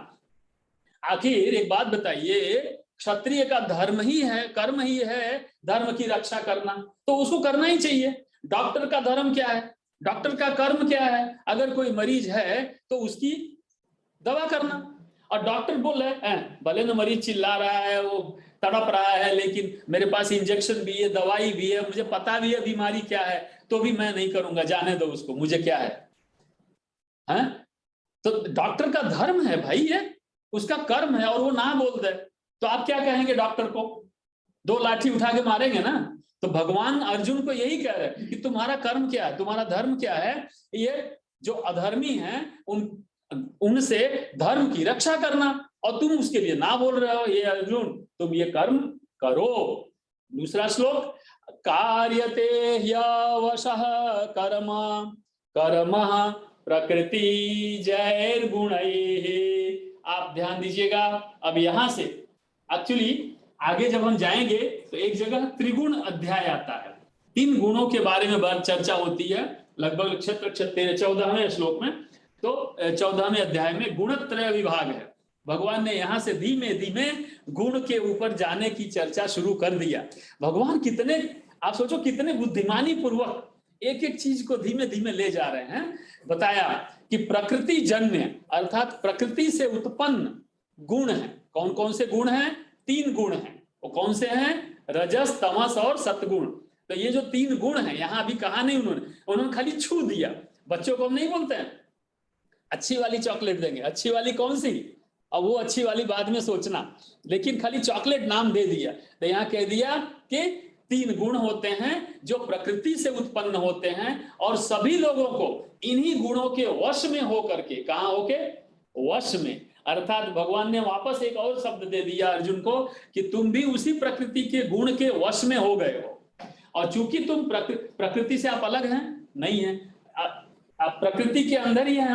आखिर एक बात बताइए, क्षत्रिय का धर्म ही है, कर्म ही है धर्म की रक्षा करना, तो उसको करना ही चाहिए। डॉक्टर का धर्म क्या है, डॉक्टर का कर्म क्या है, अगर कोई मरीज है तो उसकी दवा करना। और डॉक्टर बोल रहे हैं भले ना मरीज चिल्ला रहा है, वो तड़प रहा है, लेकिन मेरे पास इंजेक्शन भी है, दवाई भी है, मुझे पता भी है बीमारी क्या है, तो भी मैं नहीं करूंगा, जाने दो उसको, मुझे क्या है। है? तो डॉक्टर का धर्म है भाई, ये उसका कर्म है, और वो ना बोल दे तो आप क्या कहेंगे? डॉक्टर को 2 लाठी उठा के मारेंगे ना। तो भगवान अर्जुन को यही कह रहे हैं कि तुम्हारा कर्म क्या है, तुम्हारा धर्म क्या है? ये जो अधर्मी हैं उनसे धर्म की रक्षा करना, और तुम उसके लिए ना बोल रहे हो। ये अर्जुन, तुम ये कर्म करो। दूसरा श्लोक, कार्यते ह्यवशः कर्म कर्मः प्रकृति जैर्गुणैः। आप ध्यान दीजिएगा। अब यहां से एक्चुअली आगे जब हम जाएंगे तो एक जगह त्रिगुण अध्याय आता है, 3 गुणों के बारे में बात चर्चा होती है लगभग 14वें श्लोक में। तो 14वें अध्याय में गुणत्रय विभाग है। भगवान ने यहां से धीमे धीमे गुण के ऊपर जाने की चर्चा शुरू कर दिया। भगवान कितने, आप सोचो कितने बुद्धिमानी पूर्वक एक एक चीज को धीमे धीमे ले जा रहे हैं। बताया कि प्रकृति जन्य अर्थात प्रकृति से उत्पन्न गुण है। कौन कौन से गुण हैं? 3 गुण हैं। वो कौन से हैं? रजस, तमस और सतगुण। तो ये जो 3 गुण हैं, यहां अभी कहा नहीं उन्होंने खाली छू दिया। बच्चों को हम नहीं बोलते हैं अच्छी वाली चॉकलेट देंगे, अच्छी वाली कौन सी, अब वो अच्छी वाली बाद में सोचना, लेकिन खाली चॉकलेट नाम दे दिया। तो यहाँ कह दिया कि 3 गुण होते हैं जो प्रकृति से उत्पन्न होते हैं, और सभी लोगों को इन्हीं गुणों के वश में होकर के, कहां होके? वश में। अर्थात भगवान ने वापस एक और शब्द दे दिया अर्जुन को कि तुम भी उसी प्रकृति के गुण के वश में हो गए हो। और चूंकि तुम प्रकृति से आप अलग हैं नहीं है, आप प्रकृति के अंदर ही हैं।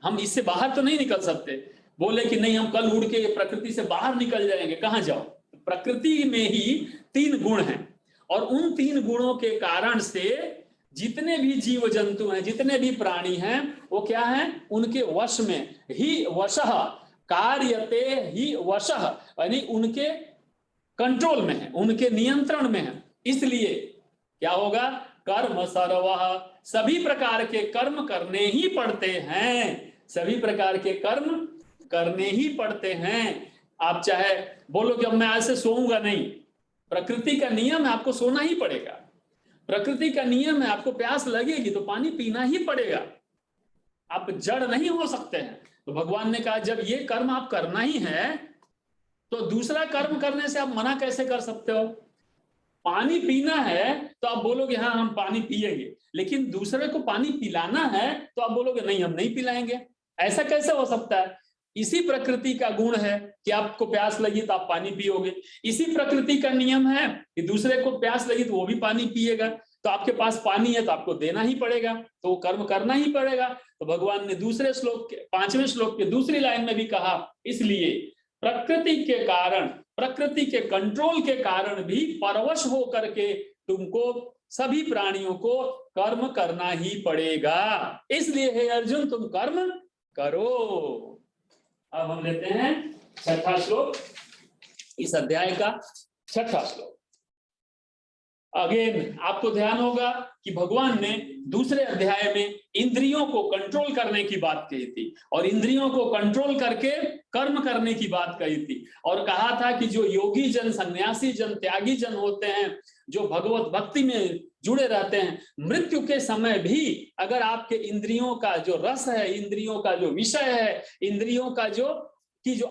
हम इससे बाहर तो नहीं निकल सकते। बोले कि नहीं हम कल उड़ के प्रकृति से बाहर निकल जाएंगे, कहां जाओ? प्रकृति में ही 3 गुण हैं, और उन 3 गुणों के कारण से जितने भी जीव जंतु हैं, जितने भी प्राणी हैं, वो क्या हैं? उनके वश में ही, वशः कार्यते ही वशः, यानी उनके कंट्रोल में है, उनके नियंत्रण में है। इसलिए क्या होगा? कर्म सर्वः, सभी प्रकार के कर्म करने ही पड़ते हैं। सभी प्रकार के कर्म करने ही पड़ते हैं। आप चाहे बोलो कि अब मैं आज से सोऊंगा नहीं, प्रकृति का नियम है आपको सोना ही पड़ेगा। प्रकृति का नियम है आपको प्यास लगेगी तो पानी पीना ही पड़ेगा। आप जड़ नहीं हो सकते हैं। तो भगवान ने कहा जब ये कर्म आप करना ही है तो दूसरा कर्म करने से आप मना कैसे कर सकते हो? पानी पीना है तो आप बोलोगे हाँ हम पानी पिएंगे, लेकिन दूसरे को पानी पिलाना है तो आप बोलोगे नहीं हम नहीं पिलाएंगे। ऐसा कैसे हो सकता है? इसी प्रकृति का गुण है कि आपको प्यास लगी तो आप पानी पियोगे। इसी प्रकृति का नियम है कि दूसरे को प्यास लगी तो वो भी पानी पिएगा। तो आपके पास पानी है तो आपको देना ही पड़ेगा, तो वो कर्म करना ही पड़ेगा। तो भगवान ने दूसरे श्लोक के 5वें श्लोक के दूसरी लाइन में भी कहा, इसलिए प्रकृति के कारण, प्रकृति के कंट्रोल के कारण भी परवश हो करके तुमको सभी प्राणियों को कर्म करना ही पड़ेगा। इसलिए हे अर्जुन तुम कर्म करो। अब हम लेते हैं 6ठा श्लोक, इस अध्याय का 6ठा श्लोक। अगेन आपको ध्यान होगा कि भगवान ने दूसरे अध्याय में इंद्रियों को कंट्रोल करने की बात कही थी, और इंद्रियों को कंट्रोल करके कर्म करने की बात कही थी, और कहा था कि जो योगी जन, सन्यासी जन, त्यागी जन होते हैं, जो भगवत भक्ति में जुड़े रहते हैं, मृत्यु के समय भी अगर आपके इंद्रियों का जो रस है, इंद्रियों का जो विषय है, इंद्रियों का जो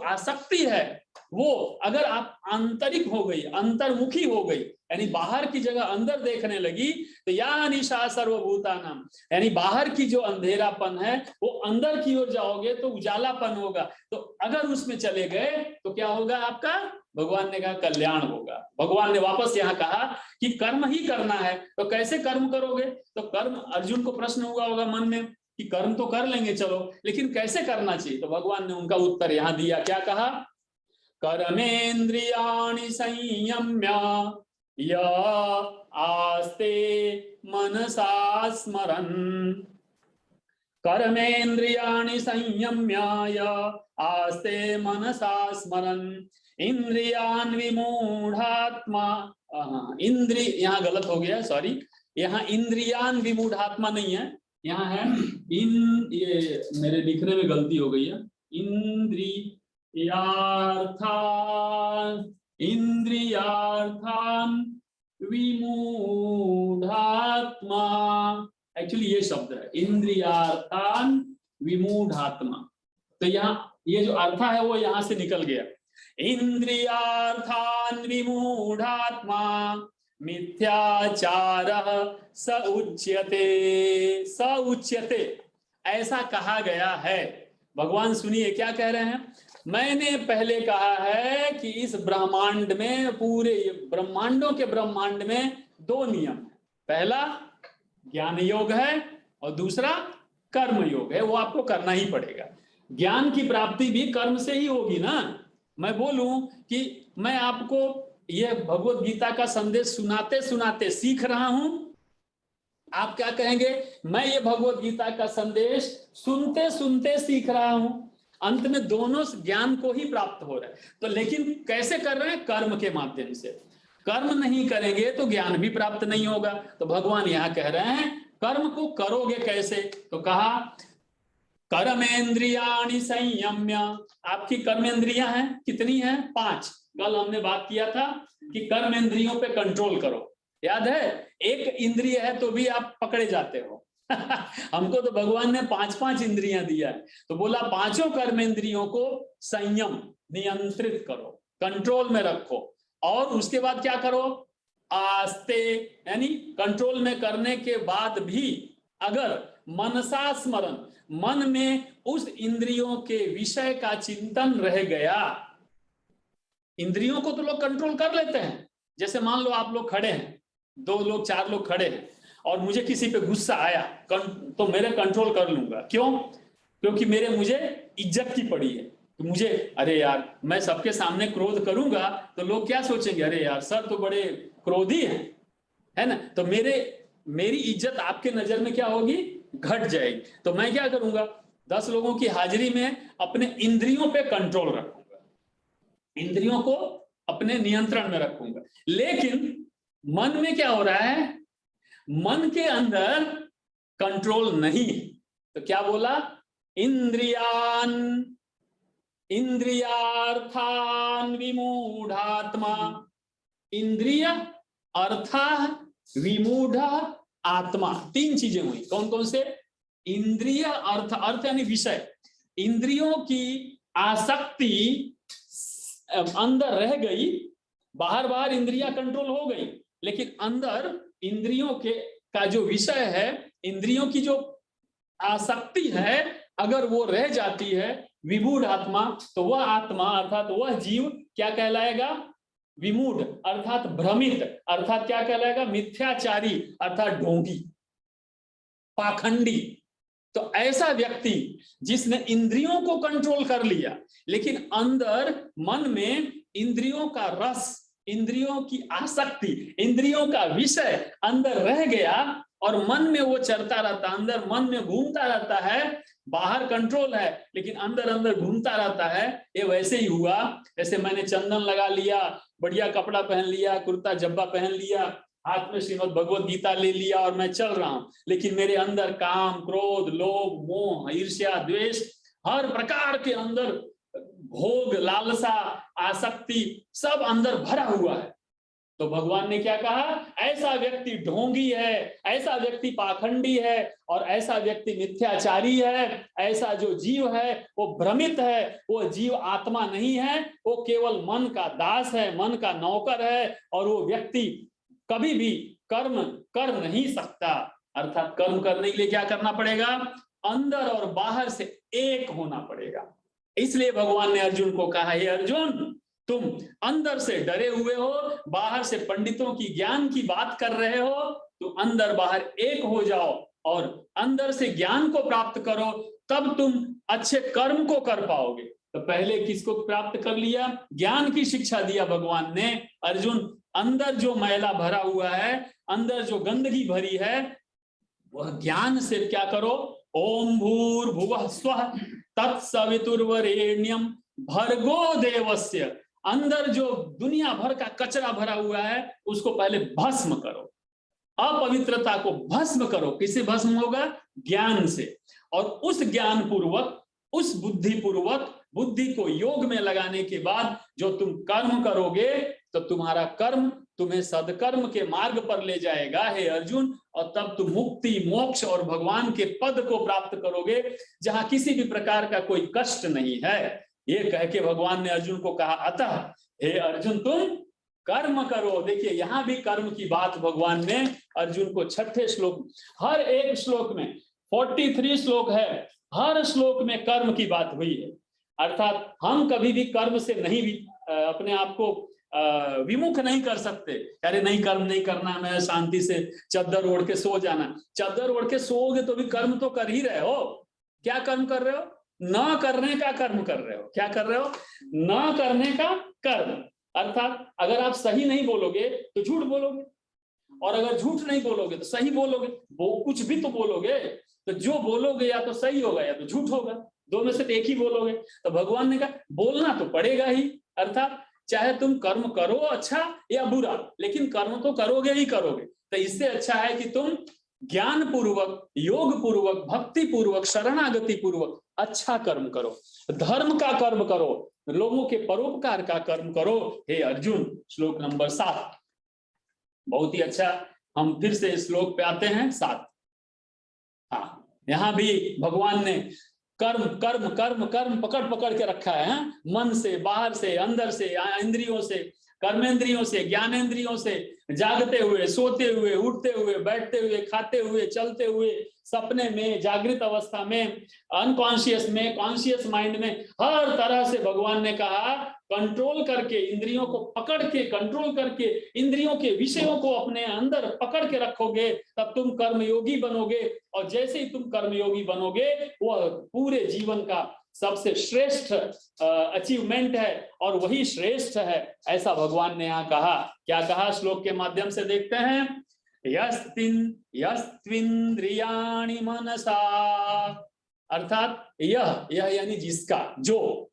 आसक्ति है, वो अगर आप आंतरिक हो गई, अंतर्मुखी हो गई, यानी बाहर की जगह अंदर देखने लगी, तो या निशा सर्वभूतानाम, यानी बाहर की जो अंधेरापन है वो अंदर की ओर जाओगे तो उजालापन होगा। तो अगर उसमें चले गए तो क्या होगा आपका? भगवान ने कहा कल्याण होगा। भगवान ने वापस यहाँ कहा कि कर्म ही करना है, तो कैसे कर्म करोगे? तो कर्म, अर्जुन को प्रश्न हुआ होगा मन में कि कर्म तो कर लेंगे चलो, लेकिन कैसे करना चाहिए? तो भगवान ने उनका उत्तर यहाँ दिया। क्या कहा? कर्मेन्द्रियाणि संयम्य या आस्ते मनसा स्मरन्, कर्मेन्द्रियाणि संयम्य या आस्ते मनसा स्मरन्, इंद्रियान् विमूढ़ात्मा, यहाँ गलत हो गया, सॉरी, यहाँ इंद्रियान् विमूढ़ात्मा नहीं है, यहाँ है ये मेरे लिखने में गलती हो गई है, इंद्रियार्थान विमूढ़ात्मा, एक्चुअली ये शब्द है, इंद्रियार्थान विमूढ़ात्मा। तो यहाँ ये जो अर्थ है वो यहां से निकल गया। इंद्रियार्थान विमूढ़ात्मा मिथ्याचारः स उच्यते। स उच्यते ऐसा कहा गया है। भगवान सुनिए क्या कह रहे हैं। मैंने पहले कहा है कि इस ब्रह्मांड में, पूरे ब्रह्मांडों के ब्रह्मांड में दो नियम है। पहला ज्ञान योग है और दूसरा कर्म योग है। वो आपको करना ही पड़ेगा। ज्ञान की प्राप्ति भी कर्म से ही होगी ना। मैं बोलूं कि मैं आपको यह भगवत गीता का संदेश सुनाते सुनाते सीख रहा हूं, आप क्या कहेंगे, मैं ये भगवत गीता का संदेश सुनते सुनते सीख रहा हूं। अंत में दोनों ज्ञान को ही प्राप्त हो रहा है। तो लेकिन कैसे कर रहे हैं, कर्म के माध्यम से। कर्म नहीं करेंगे तो ज्ञान भी प्राप्त नहीं होगा। तो भगवान यहां कह रहे हैं कर्म को करोगे कैसे। तो कहा कर्मेंद्रियाणि संयम्य। आपकी कर्मेंद्रियां हैं कितनी हैं, 5। कल हमने बात किया था कि कर्मेंद्रियों पे कंट्रोल करो। याद है, एक इंद्रिय है तो भी आप पकड़े जाते हो। हमको तो भगवान ने 5-5 इंद्रियां दिया है। तो बोला पांचों कर्मेंद्रियों को संयम, नियंत्रित करो, कंट्रोल में रखो। और उसके बाद क्या करो, आस्ते, यानी कंट्रोल में करने के बाद भी अगर मनसा स्मरण, मन में उस इंद्रियों के विषय का चिंतन रह गया। इंद्रियों को तो लोग कंट्रोल कर लेते हैं। जैसे मान लो आप लोग खड़े हैं, 2 लोग 4 लोग खड़े हैं और मुझे किसी पे गुस्सा आया तो मेरे कंट्रोल कर लूंगा। क्यों, क्योंकि मुझे इज्जत की पड़ी है। तो मुझे, अरे यार मैं सबके सामने क्रोध करूंगा तो लोग क्या सोचेंगे, अरे यार सर तो बड़े क्रोधी हैं, है ना। तो मेरी इज्जत आपके नजर में क्या होगी, घट जाएगी। तो मैं क्या करूंगा, 10 लोगों की हाजिरी में अपने इंद्रियों पे कंट्रोल रखूंगा, इंद्रियों को अपने नियंत्रण में रखूंगा। लेकिन मन में क्या हो रहा है, मन के अंदर कंट्रोल नहीं। तो क्या बोला, इंद्रियार्थान विमूढ़ात्मा। इंद्रिय, अर्था, विमूढ़ आत्मा, 3 चीजें हुई। कौन कौन से, इंद्रिय, अर्थ यानी विषय। इंद्रियों की आसक्ति अंदर रह गई, बाहर इंद्रियां कंट्रोल हो गई, लेकिन अंदर इंद्रियों का जो विषय है, इंद्रियों की जो आसक्ति है, अगर वो रह जाती है विमूढ़ आत्मा, तो वह आत्मा अर्थात वह जीव क्या कहलाएगा, विमूढ़ अर्थात भ्रमित, अर्थात क्या कहलाएगा, मिथ्याचारी अर्थात ढोंगी, पाखंडी। तो ऐसा व्यक्ति जिसने इंद्रियों को कंट्रोल कर लिया, लेकिन अंदर मन में इंद्रियों का रस, इंद्रियों की आसक्ति, इंद्रियों का विषय अंदर रह गया और मन में वो चलता रहता, अंदर मन में घूमता रहता है। बाहर कंट्रोल है लेकिन अंदर अंदर घूमता रहता है। ये वैसे ही हुआ जैसे मैंने चंदन लगा लिया, बढ़िया कपड़ा पहन लिया, कुर्ता जब्बा पहन लिया, हाथ में श्रीमद् भगवत गीता ले लिया और मैं चल रहा हूं, लेकिन मेरे अंदर काम, क्रोध, लोभ, मोह, ईर्ष्या, द्वेष, हर प्रकार के अंदर भोग, लालसा, आसक्ति सब अंदर भरा हुआ है। तो भगवान ने क्या कहा, ऐसा व्यक्ति ढोंगी है, ऐसा व्यक्ति पाखंडी है और ऐसा व्यक्ति मिथ्याचारी है। ऐसा जो जीव है वो भ्रमित है, वो जीव आत्मा नहीं है, वो केवल मन का दास है, मन का नौकर है और वो व्यक्ति कभी भी कर्म कर नहीं सकता। अर्थात कर्म करने के लिए क्या करना पड़ेगा, अंदर और बाहर से एक होना पड़ेगा। इसलिए भगवान ने अर्जुन को कहा, हे अर्जुन तुम अंदर से डरे हुए हो, बाहर से पंडितों की ज्ञान की बात कर रहे हो, तो अंदर बाहर एक हो जाओ और अंदर से ज्ञान को प्राप्त करो, तब तुम अच्छे कर्म को कर पाओगे। तो पहले किसको प्राप्त कर लिया, ज्ञान की शिक्षा दिया भगवान ने। अर्जुन अंदर जो मैला भरा हुआ है, अंदर जो गंदगी भरी है, वह ज्ञान से क्या करो, ओम भूर्भुवः स्वः तत्सवितुर्वरेण्यम भर्गो देवस्य। अंदर जो दुनिया भर का कचरा भरा हुआ है उसको पहले भस्म करो, अपवित्रता को भस्म करो। किससे भस्म होगा, ज्ञान से। और उस ज्ञान पूर्वक, उस बुद्धि पूर्वक, बुद्धि को योग में लगाने के बाद जो तुम कर्म करोगे तो तुम्हारा कर्म तुम्हें सदकर्म के मार्ग पर ले जाएगा हे अर्जुन, और तब तुम मुक्ति, मोक्ष और भगवान के पद को प्राप्त करोगे जहां किसी भी प्रकार का कोई कष्ट नहीं है। ये कह के भगवान ने अर्जुन को कहा, अतः हे अर्जुन तुम कर्म करो। देखिए यहाँ भी कर्म की बात भगवान ने अर्जुन को 6ठे श्लोक, हर एक श्लोक में 43 श्लोक है, हर श्लोक में कर्म की बात हुई है। अर्थात हम कभी भी कर्म से नहीं भी अपने आप को विमुख नहीं कर सकते। अरे नहीं, कर्म नहीं करना, मैं शांति से चादर ओढ़ के सो जाना। चादर ओढ़ के सोओगे तो भी कर्म तो कर ही रहे हो। क्या कर्म कर रहे हो? ना करने का कर्म कर रहे हो। क्या कर रहे हो? ना करने का कर्म। अर्थात अगर आप सही नहीं बोलोगे तो झूठ बोलोगे, और अगर झूठ नहीं बोलोगे तो सही बोलोगे। वो कुछ भी तो बोलोगे, तो जो बोलोगे या तो सही होगा या तो झूठ होगा, दो में से एक ही बोलोगे। तो भगवान ने कहा बोलना तो पड़ेगा ही। अर्थात चाहे तुम कर्म करो अच्छा या बुरा, लेकिन कर्म तो करोगे ही करोगे। तो इससे अच्छा है कि तुम ज्ञान पूर्वक, योग पूर्वक, भक्ति पूर्वक, शरणागति पूर्वक अच्छा कर्म करो, धर्म का कर्म करो, लोगों के परोपकार का कर्म करो हे अर्जुन। श्लोक नंबर 7 बहुत ही अच्छा। हम फिर से श्लोक पे आते हैं 7। हाँ, यहां भी भगवान ने कर्म कर्म कर्म कर्म पकड़ पकड़ के रखा है। मन से, बाहर से, अंदर से, इंद्रियों से, कर्मेंद्रियों से, ज्ञानेंद्रियों से, जागते हुए, सोते हुए, उठते हुए, बैठते हुए, खाते हुए, चलते हुए, सपने में, जागृत अवस्था में, अनकॉन्शियस में, कॉन्शियस माइंड में, हर तरह से भगवान ने कहा कंट्रोल करके, इंद्रियों को पकड़ के, कंट्रोल करके, इंद्रियों के विषयों को अपने अंदर पकड़ के रखोगे तब तुम कर्मयोगी बनोगे। और जैसे ही तुम कर्मयोगी बनोगे वह पूरे जीवन का सबसे श्रेष्ठ अचीवमेंट है, और वही श्रेष्ठ है, ऐसा भगवान ने यहाँ कहा। क्या कहा श्लोक के माध्यम से देखते हैं। यस्त्विन्द्रियाणि मनसा, अर्थात यह यानी जिसका, जो,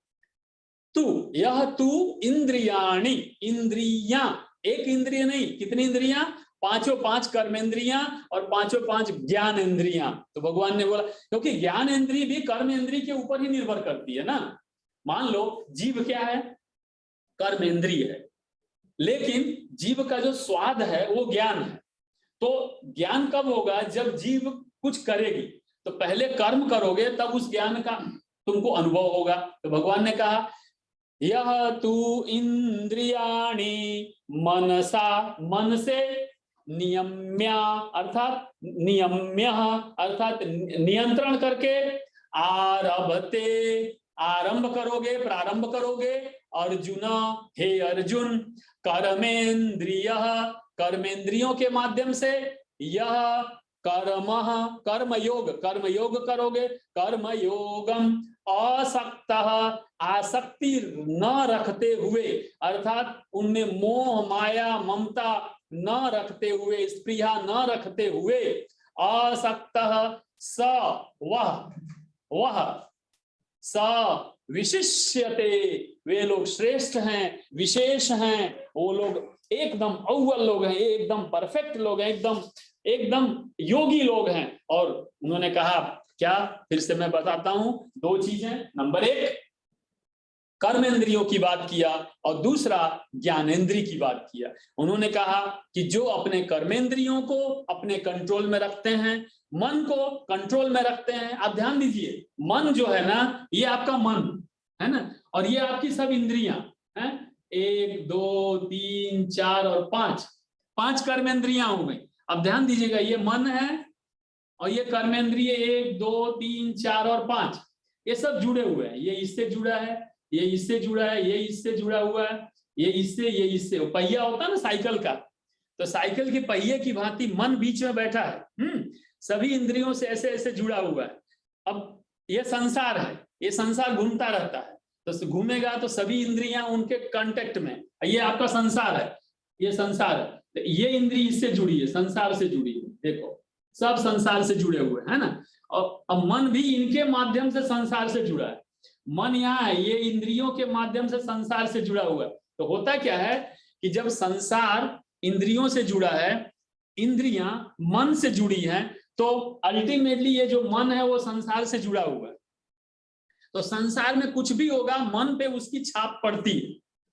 तू, यह तू, इंद्रियाणि, इंद्रियां, एक इंद्रिय नहीं, कितनी इंद्रियां? 5 कर्मेंद्रियां और 5 ज्ञान इंद्रियां। तो भगवान ने बोला क्योंकि ज्ञान इंद्रिय भी कर्म इंद्रिय के ऊपर ही निर्भर करती है ना। मान लो जीव क्या है? कर्म इंद्रिय है, लेकिन जीव का जो स्वाद है वो ज्ञान है। तो ज्ञान कब होगा? जब जीव कुछ करेगी, तो पहले कर्म करोगे तब उस ज्ञान का तुमको अनुभव होगा। तो भगवान ने कहा यह तू इंद्रियाणि मनसा, मन से, नियम्या अर्थात नियम्य अर्थात नियंत्रण करके, आरभते आरंभ करोगे, प्रारंभ करोगे, अर्जुन हे अर्जुन, कर्मेंद्रिय कर्मेंद्रियों के माध्यम से, यह कर्म कर्मयोग कर्मयोग करोगे, कर्मयोगम असक्त आसक्ति न रखते हुए, अर्थात उनमें मोह माया ममता न रखते हुए, स्पृहा न रखते हुए, असक्त स वह स विशिष्यते, वे लोग श्रेष्ठ हैं, विशेष हैं, वो लोग एकदम अव्वल लोग हैं, एकदम परफेक्ट लोग हैं, एकदम योगी लोग हैं। और उन्होंने कहा क्या? फिर से मैं बताता हूं, 2 चीजें। नंबर 1 कर्मेंद्रियों की बात किया, और दूसरा ज्ञानेंद्रिय की बात किया। उन्होंने कहा कि जो अपने कर्मेंद्रियों को अपने कंट्रोल में रखते हैं, मन को कंट्रोल में रखते हैं। आप ध्यान दीजिए, मन जो है ना, ये आपका मन है ना, और ये आपकी सब इंद्रियां हैं। 1 2 3 4 और 5 कर्मेंद्रियां हो गई। अब ध्यान दीजिएगा, ये मन है और ये कर्मेंद्रिय 1 2 3 4 और 5, ये सब जुड़े हुए हैं। ये इससे जुड़ा है, ये इससे जुड़ा है, ये इससे जुड़ा हुआ है, ये इससे। पहिया होता है ना साइकिल का, तो साइकिल के पहिए की भांति मन बीच में बैठा है, सभी इंद्रियों से ऐसे ऐसे जुड़ा हुआ है। अब ये संसार है, ये संसार घूमता रहता है, तो घूमेगा तो सभी इंद्रियां उनके कांटेक्ट में। ये आपका संसार है, ये संसार है, तो ये इंद्रिय इससे जुड़ी है, संसार से जुड़ी है। देखो सब संसार से जुड़े हुए है ना। और अब मन भी इनके माध्यम से संसार से जुड़ा है। मन यहाँ है, ये इंद्रियों के माध्यम से संसार से जुड़ा हुआ है। तो होता क्या है कि जब संसार इंद्रियों से जुड़ा है, इंद्रियां मन से जुड़ी हैं, तो अल्टीमेटली ये जो मन है वो संसार से जुड़ा हुआ है। तो संसार में कुछ भी होगा मन पे उसकी छाप पड़ती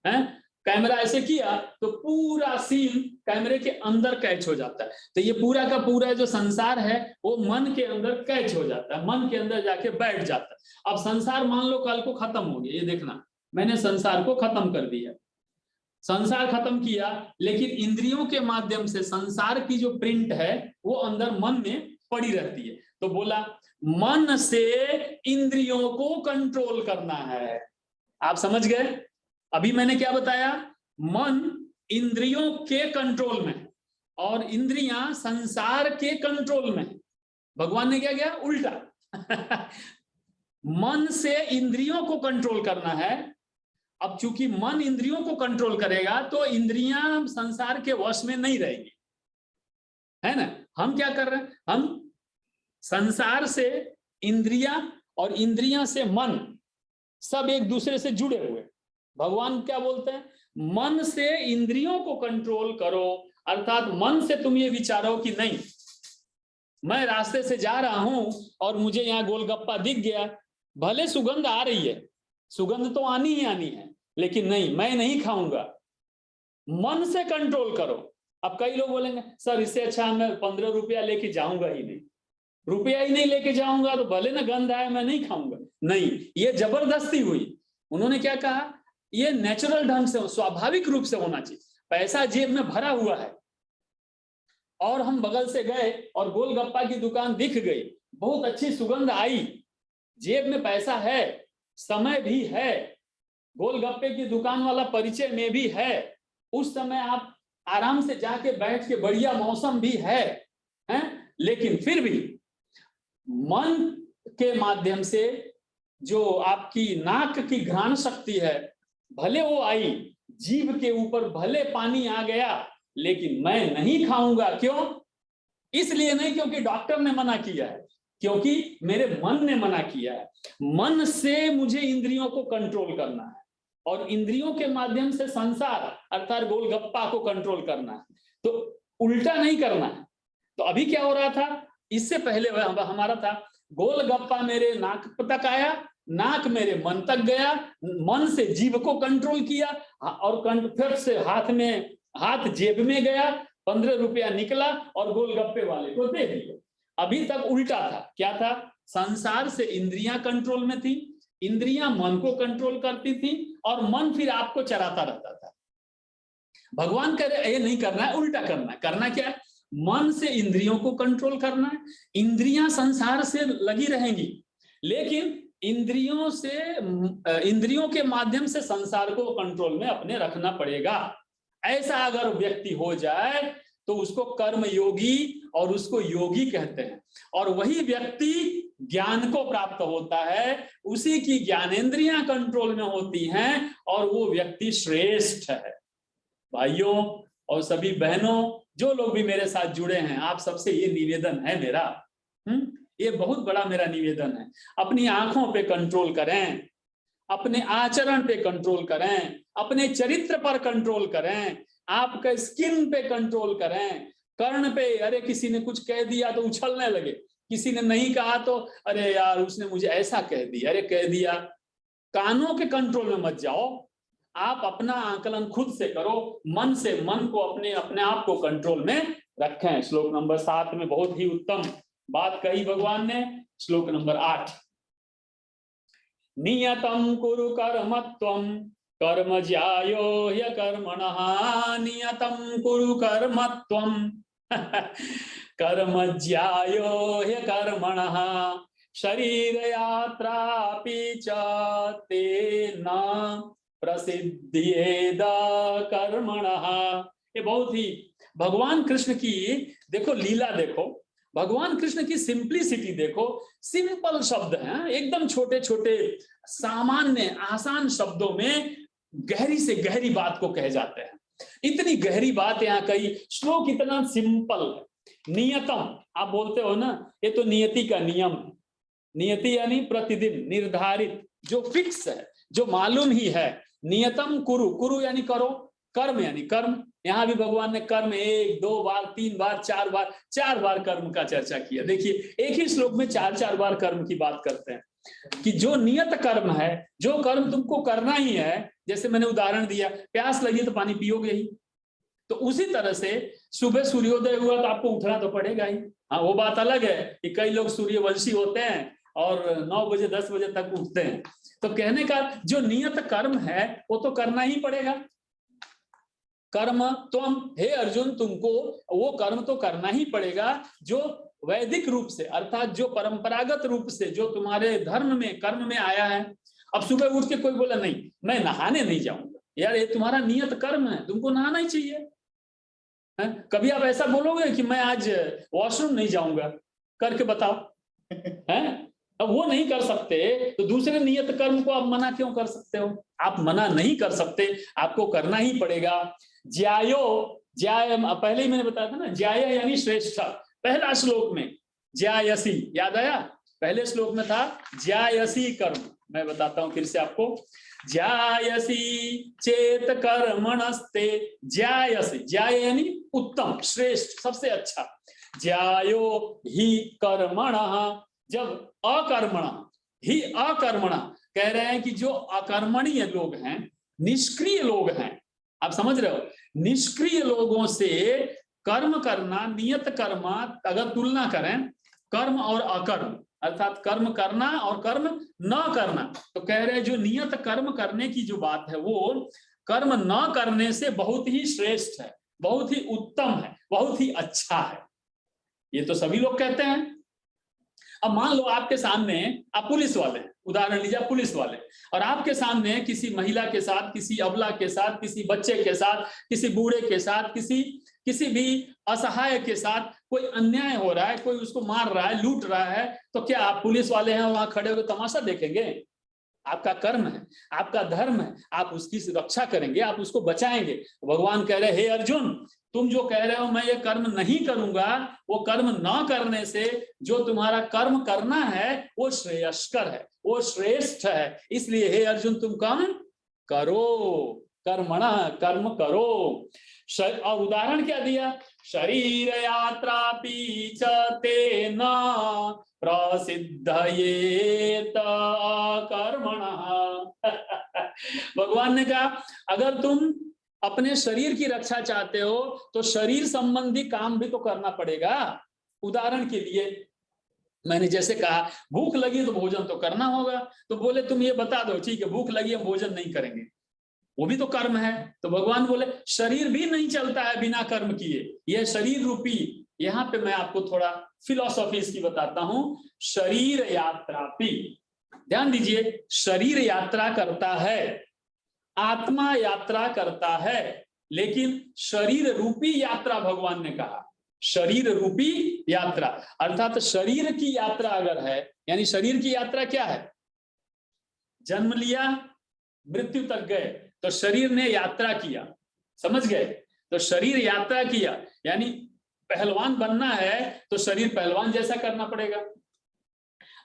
है। कैमरा ऐसे किया तो पूरा सीन कैमरे के अंदर कैच हो जाता है। तो ये पूरा का पूरा जो संसार है वो मन के अंदर कैच हो जाता है, मन के अंदर जाके बैठ जाता है। अब संसार मान लो कल को खत्म हो गया, ये देखना मैंने संसार को खत्म कर दिया, संसार खत्म किया, लेकिन इंद्रियों के माध्यम से संसार की जो प्रिंट है वो अंदर मन में पड़ी रहती है। तो बोला मन से इंद्रियों को कंट्रोल करना है। आप समझ गए? अभी मैंने क्या बताया, मन इंद्रियों के कंट्रोल में और इंद्रियां संसार के कंट्रोल में। भगवान ने क्या किया, उल्टा मन से इंद्रियों को कंट्रोल करना है। अब चूंकि मन इंद्रियों को कंट्रोल करेगा तो इंद्रियां संसार के वश में नहीं रहेगी, है ना। हम क्या कर रहे हैं, हम संसार से इंद्रियां और इंद्रियां से मन सब एक दूसरे से जुड़े हुए। भगवान क्या बोलते हैं, मन से इंद्रियों को कंट्रोल करो, अर्थात मन से तुम ये विचारो कि नहीं मैं रास्ते से जा रहा हूं और मुझे यहाँ गोलगप्पा दिख गया, भले सुगंध आ रही है, सुगंध तो आनी ही आनी है, लेकिन नहीं मैं नहीं खाऊंगा। मन से कंट्रोल करो। अब कई लोग बोलेंगे सर इससे अच्छा मैं 15 रुपया लेके जाऊंगा ही नहीं, रुपया ही नहीं लेके जाऊंगा तो भले ना गंध आए मैं नहीं खाऊंगा। नहीं, ये जबरदस्ती हुई। उन्होंने क्या कहा, ये नेचुरल ढंग से स्वाभाविक रूप से होना चाहिए। पैसा जेब में भरा हुआ है और हम बगल से गए और गोलगप्पा की दुकान दिख गई, बहुत अच्छी सुगंध आई, जेब में पैसा है, समय भी है, गोलगप्पे की दुकान वाला परिचय में भी है, उस समय आप आराम से जाके बैठ के, बढ़िया मौसम भी है, लेकिन फिर भी मन के माध्यम से जो आपकी नाक की घ्राण शक्ति है भले वो आई, जीभ के ऊपर भले पानी आ गया, लेकिन मैं नहीं खाऊंगा। क्यों? इसलिए नहीं क्योंकि डॉक्टर ने मना किया है, क्योंकि मेरे मन ने मना किया है। मन से मुझे इंद्रियों को कंट्रोल करना है और इंद्रियों के माध्यम से संसार अर्थात गोलगप्पा को कंट्रोल करना है, तो उल्टा नहीं करना है। तो अभी क्या हो रहा था, इससे पहले हमारा था गोलगप्पा मेरे नाक तक आया, नाक मेरे मन तक गया, मन से जीभ को कंट्रोल किया और फिर से हाथ जेब में गया, 15 रुपया निकला और गोलगप्पे वाले को दे दिया। अभी तक उल्टा था। क्या था, संसार से इंद्रियां कंट्रोल में थी, इंद्रियां मन को कंट्रोल करती थी और मन फिर आपको चराता रहता था। भगवान कह रहे ये नहीं करना है, उल्टा करना है। करना क्या है, मन से इंद्रियों को कंट्रोल करना है। इंद्रियां संसार से लगी रहेंगी, लेकिन इंद्रियों के माध्यम से संसार को कंट्रोल में अपने रखना पड़ेगा। ऐसा अगर व्यक्ति हो जाए तो उसको कर्म योगी और उसको योगी कहते हैं, और वही व्यक्ति ज्ञान को प्राप्त होता है, उसी की ज्ञानेंद्रियां कंट्रोल में होती हैं और वो व्यक्ति श्रेष्ठ है। भाइयों और सभी बहनों, जो लोग भी मेरे साथ जुड़े हैं, आप सबसे ये निवेदन है मेरा, ये बहुत बड़ा मेरा निवेदन है। अपनी आंखों पे कंट्रोल करें, अपने आचरण पे कंट्रोल करें, अपने चरित्र पर कंट्रोल करें, आपके स्किन पे कंट्रोल करें, कर्ण पे, अरे किसी ने कुछ कह दिया तो उछलने लगे, किसी ने नहीं कहा तो अरे यार उसने मुझे ऐसा कह दिया, अरे कह दिया। कानों के कंट्रोल में मत जाओ, आप अपना आकलन खुद से करो, मन से मन को अपने आप को कंट्रोल में रखें। श्लोक नंबर 7 में बहुत ही उत्तम बात कही भगवान ने। श्लोक नंबर 8, नियतं कुरु कर्मत्वं कर्म ज्यायो ह्यकर्मणः, नियतं कुरु कर्मत्वं कर्म ज्यायो ह्यकर्मणः, शरीर यात्रापि च तेन प्रसिद्ध्येद कर्मणः। ये बहुत ही भगवान कृष्ण की देखो लीला, देखो भगवान कृष्ण की सिंप्लिसिटी देखो। सिंपल शब्द हैं, एकदम छोटे छोटे सामान्य आसान शब्दों में गहरी से गहरी बात को कहे जाते हैं। इतनी गहरी बात यहाँ कही, श्लोक इतना सिंपल है। नियतम, आप बोलते हो ना, ये तो नियति का नियम है। नियति यानी प्रतिदिन निर्धारित, जो फिक्स है, जो मालूम ही है। नियतम कुरु, कुरु यानी करो, कर्म यानी कर्म। यहां भी भगवान ने कर्म 1, 2 बार, 3 बार, 4 बार कर्म का चर्चा किया। देखिए एक ही श्लोक में 4 बार कर्म की बात करते हैं। कि जो नियत कर्म है, जो कर्म तुमको करना ही है, जैसे मैंने उदाहरण दिया, प्यास लगी तो पानी पियोगे ही, तो उसी तरह से सुबह सूर्योदय हुआ तो आपको उठना तो पड़ेगा ही। हाँ, वो बात अलग है कि कई लोग सूर्यवंशी होते हैं और 9 बजे 10 बजे तक उठते हैं। तो कहने का जो नियत कर्म है वो तो करना ही पड़ेगा। कर्म तो हम, हे अर्जुन, तुमको वो कर्म तो करना ही पड़ेगा जो वैदिक रूप से, अर्थात जो परंपरागत रूप से जो तुम्हारे धर्म में कर्म में आया है। अब सुबह उठ के कोई बोला नहीं मैं नहाने नहीं जाऊंगा, यार ये तुम्हारा नियत कर्म है, तुमको नहाना ही चाहिए। कभी आप ऐसा बोलोगे कि मैं आज वॉशरूम नहीं जाऊंगा, करके बताओ। हैं? अब वो नहीं कर सकते तो दूसरे नियत कर्म को आप मना क्यों कर सकते हो? आप मना नहीं कर सकते, आपको करना ही पड़ेगा। ज्यायो, ज्याय पहले ही मैंने बताया था ना, ज्याय यानी श्रेष्ठ। पहला श्लोक में ज्यायसी, याद आया? पहले श्लोक में था ज्यायसी कर्म। मैं बताता हूं फिर से आपको, ज्यायसी चेत कर्मणस्ते, ज्यायसी, ज्याय यानी उत्तम, श्रेष्ठ, सबसे अच्छा। ज्यायो ही कर्मणः, जब अकर्मणः ही, अकर्मणः कह रहे हैं कि जो अकर्मणीय लोग हैं, निष्क्रिय लोग हैं, आप समझ रहे हो, निष्क्रिय लोगों से कर्म करना, नियत कर्म, अगर तुलना करें कर्म और अकर्म, अर्थात कर्म करना और कर्म न करना, तो कह रहे हैं जो नियत कर्म करने की जो बात है वो कर्म न करने से बहुत ही श्रेष्ठ है, बहुत ही उत्तम है, बहुत ही अच्छा है। ये तो सभी लोग कहते हैं। अब मान लो आपके सामने, आप पुलिस वाले, उदाहरण लीजिए आप पुलिस वाले, और आपके सामने किसी महिला के साथ, किसी अबला के साथ, किसी बच्चे के साथ, किसी बूढ़े के साथ, किसी भी असहाय के साथ कोई अन्याय हो रहा है, कोई उसको मार रहा है, लूट रहा है, तो क्या आप पुलिस वाले हैं वहां खड़े होकर तमाशा देखेंगे? आपका कर्म है, आपका धर्म है, आप उसकी रक्षा करेंगे, आप उसको बचाएंगे। भगवान कह रहे हे अर्जुन, तुम जो कह रहे हो मैं ये कर्म नहीं करूंगा, वो कर्म न करने से जो तुम्हारा कर्म करना है वो श्रेयस्कर है, वो श्रेष्ठ है। इसलिए हे अर्जुन तुम कर्म करो, कर्मणा, कर्म करो। और उदाहरण क्या दिया? शरीर यात्रा पीछ तेन प्रसिद्धयेत कर्मणः। भगवान ने कहा अगर तुम अपने शरीर की रक्षा चाहते हो तो शरीर संबंधी काम भी तो करना पड़ेगा। उदाहरण के लिए मैंने जैसे कहा भूख लगी तो भोजन तो करना होगा, तो बोले तुम ये बता दो, ठीक है भूख लगी हम भोजन नहीं करेंगे, वो भी तो कर्म है। तो भगवान बोले शरीर भी नहीं चलता है बिना कर्म किए, यह शरीर रूपी, यहाँ पे मैं आपको थोड़ा फिलॉसफी इसकी बताता हूं। शरीर यात्रापि, ध्यान दीजिए, शरीर यात्रा करता है, आत्मा यात्रा करता है, लेकिन शरीर रूपी यात्रा भगवान ने कहा, शरीर रूपी यात्रा, अर्थात शरीर की यात्रा अगर है, यानी शरीर की यात्रा क्या है? जन्म लिया, मृत्यु तक गए, तो शरीर ने यात्रा किया, समझ गए? तो शरीर यात्रा किया, यानी पहलवान बनना है तो शरीर पहलवान जैसा करना पड़ेगा।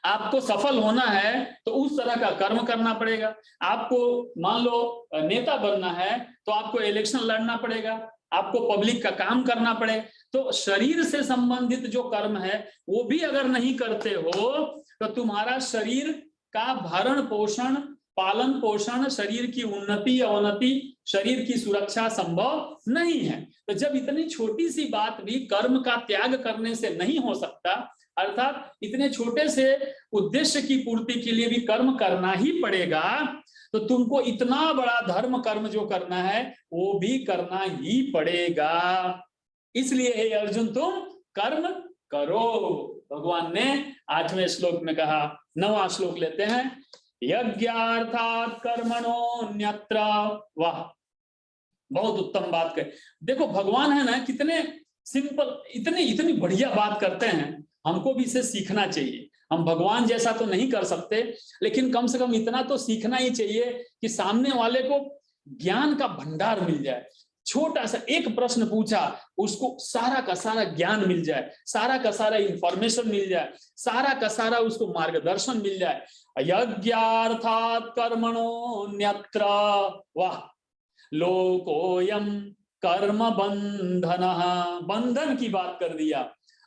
आपको सफल होना है तो उस तरह का कर्म करना पड़ेगा। आपको मान लो नेता बनना है तो आपको इलेक्शन लड़ना पड़ेगा, आपको पब्लिक का काम करना पड़ेगा। तो शरीर से संबंधित जो कर्म है वो भी अगर नहीं करते हो तो तुम्हारा शरीर का भरण पोषण, पालन पोषण, शरीर की उन्नति अवनति, शरीर की सुरक्षा संभव नहीं है। तो जब इतनी छोटी सी बात भी कर्म का त्याग करने से नहीं हो सकता, अर्थात इतने छोटे से उद्देश्य की पूर्ति के लिए भी कर्म करना ही पड़ेगा, तो तुमको इतना बड़ा धर्म कर्म जो करना है वो भी करना ही पड़ेगा। इसलिए हे अर्जुन तुम कर्म करो। भगवान ने 8वें श्लोक में कहा। 9वां श्लोक लेते हैं, यज्ञार्थात् कर्मणोऽन्यत्र। वाह, बहुत उत्तम बात कही। देखो भगवान है ना, कितने सिंपल, इतनी बढ़िया बात करते हैं, हमको भी इसे सीखना चाहिए। हम भगवान जैसा तो नहीं कर सकते, लेकिन कम से कम इतना तो सीखना ही चाहिए कि सामने वाले को ज्ञान का भंडार मिल जाए। छोटा सा एक प्रश्न पूछा, उसको सारा का सारा ज्ञान मिल जाए, सारा का सारा इंफॉर्मेशन मिल जाए, सारा का सारा उसको मार्गदर्शन मिल जाए। यज्ञार्थात् कर्मणोऽन्यत्र। वाह, लोकोयम कर्म बंधनः। बंधन की बात कर दिया।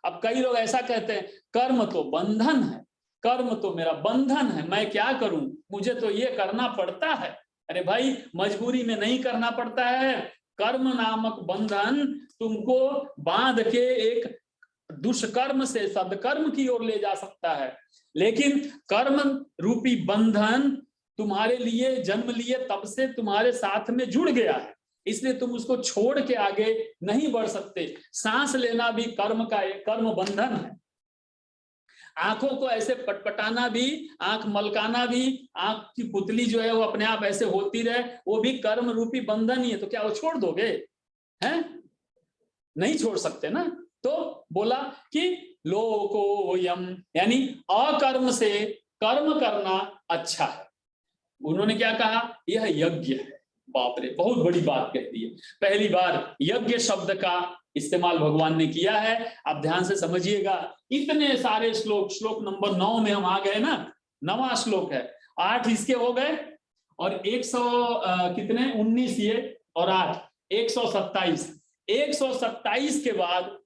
अब कई लोग ऐसा कहते हैं कर्म तो बंधन है, कर्म तो मेरा बंधन है, मैं क्या करूं, मुझे तो ये करना पड़ता है। अरे भाई मजबूरी में नहीं करना पड़ता है, कर्म नामक बंधन तुमको बांध के एक दुष्कर्म से सदकर्म की ओर ले जा सकता है, लेकिन कर्म रूपी बंधन तुम्हारे लिए जन्म लिए तब से तुम्हारे साथ में जुड़ गया है, इसलिए तुम उसको छोड़ के आगे नहीं बढ़ सकते। सांस लेना भी कर्म का एक कर्म बंधन है, आंखों को ऐसे पटपटाना भी, आंख मलकाना भी, आंख की पुतली जो है वो अपने आप ऐसे होती रहे, वो भी कर्म रूपी बंधन ही है। तो क्या वो छोड़ दोगे? हैं? नहीं छोड़ सकते ना। तो बोला कि लोकोयम, यानी अकर्म से कर्म करना अच्छा है। उन्होंने क्या कहा? यह यज्ञ है। बाप रे, बहुत बड़ी बात कह दी है। पहली बार यज्ञ शब्द का इस्तेमाल भगवान ने किया है। आप ध्यान से समझिएगा, इतने सारे श्लोक, श्लोक नंबर 9 में हम आ गए ना, 9वां श्लोक है, 8 इसके हो गए और 100 कितने 19 ये और 8 127। 127 के बाद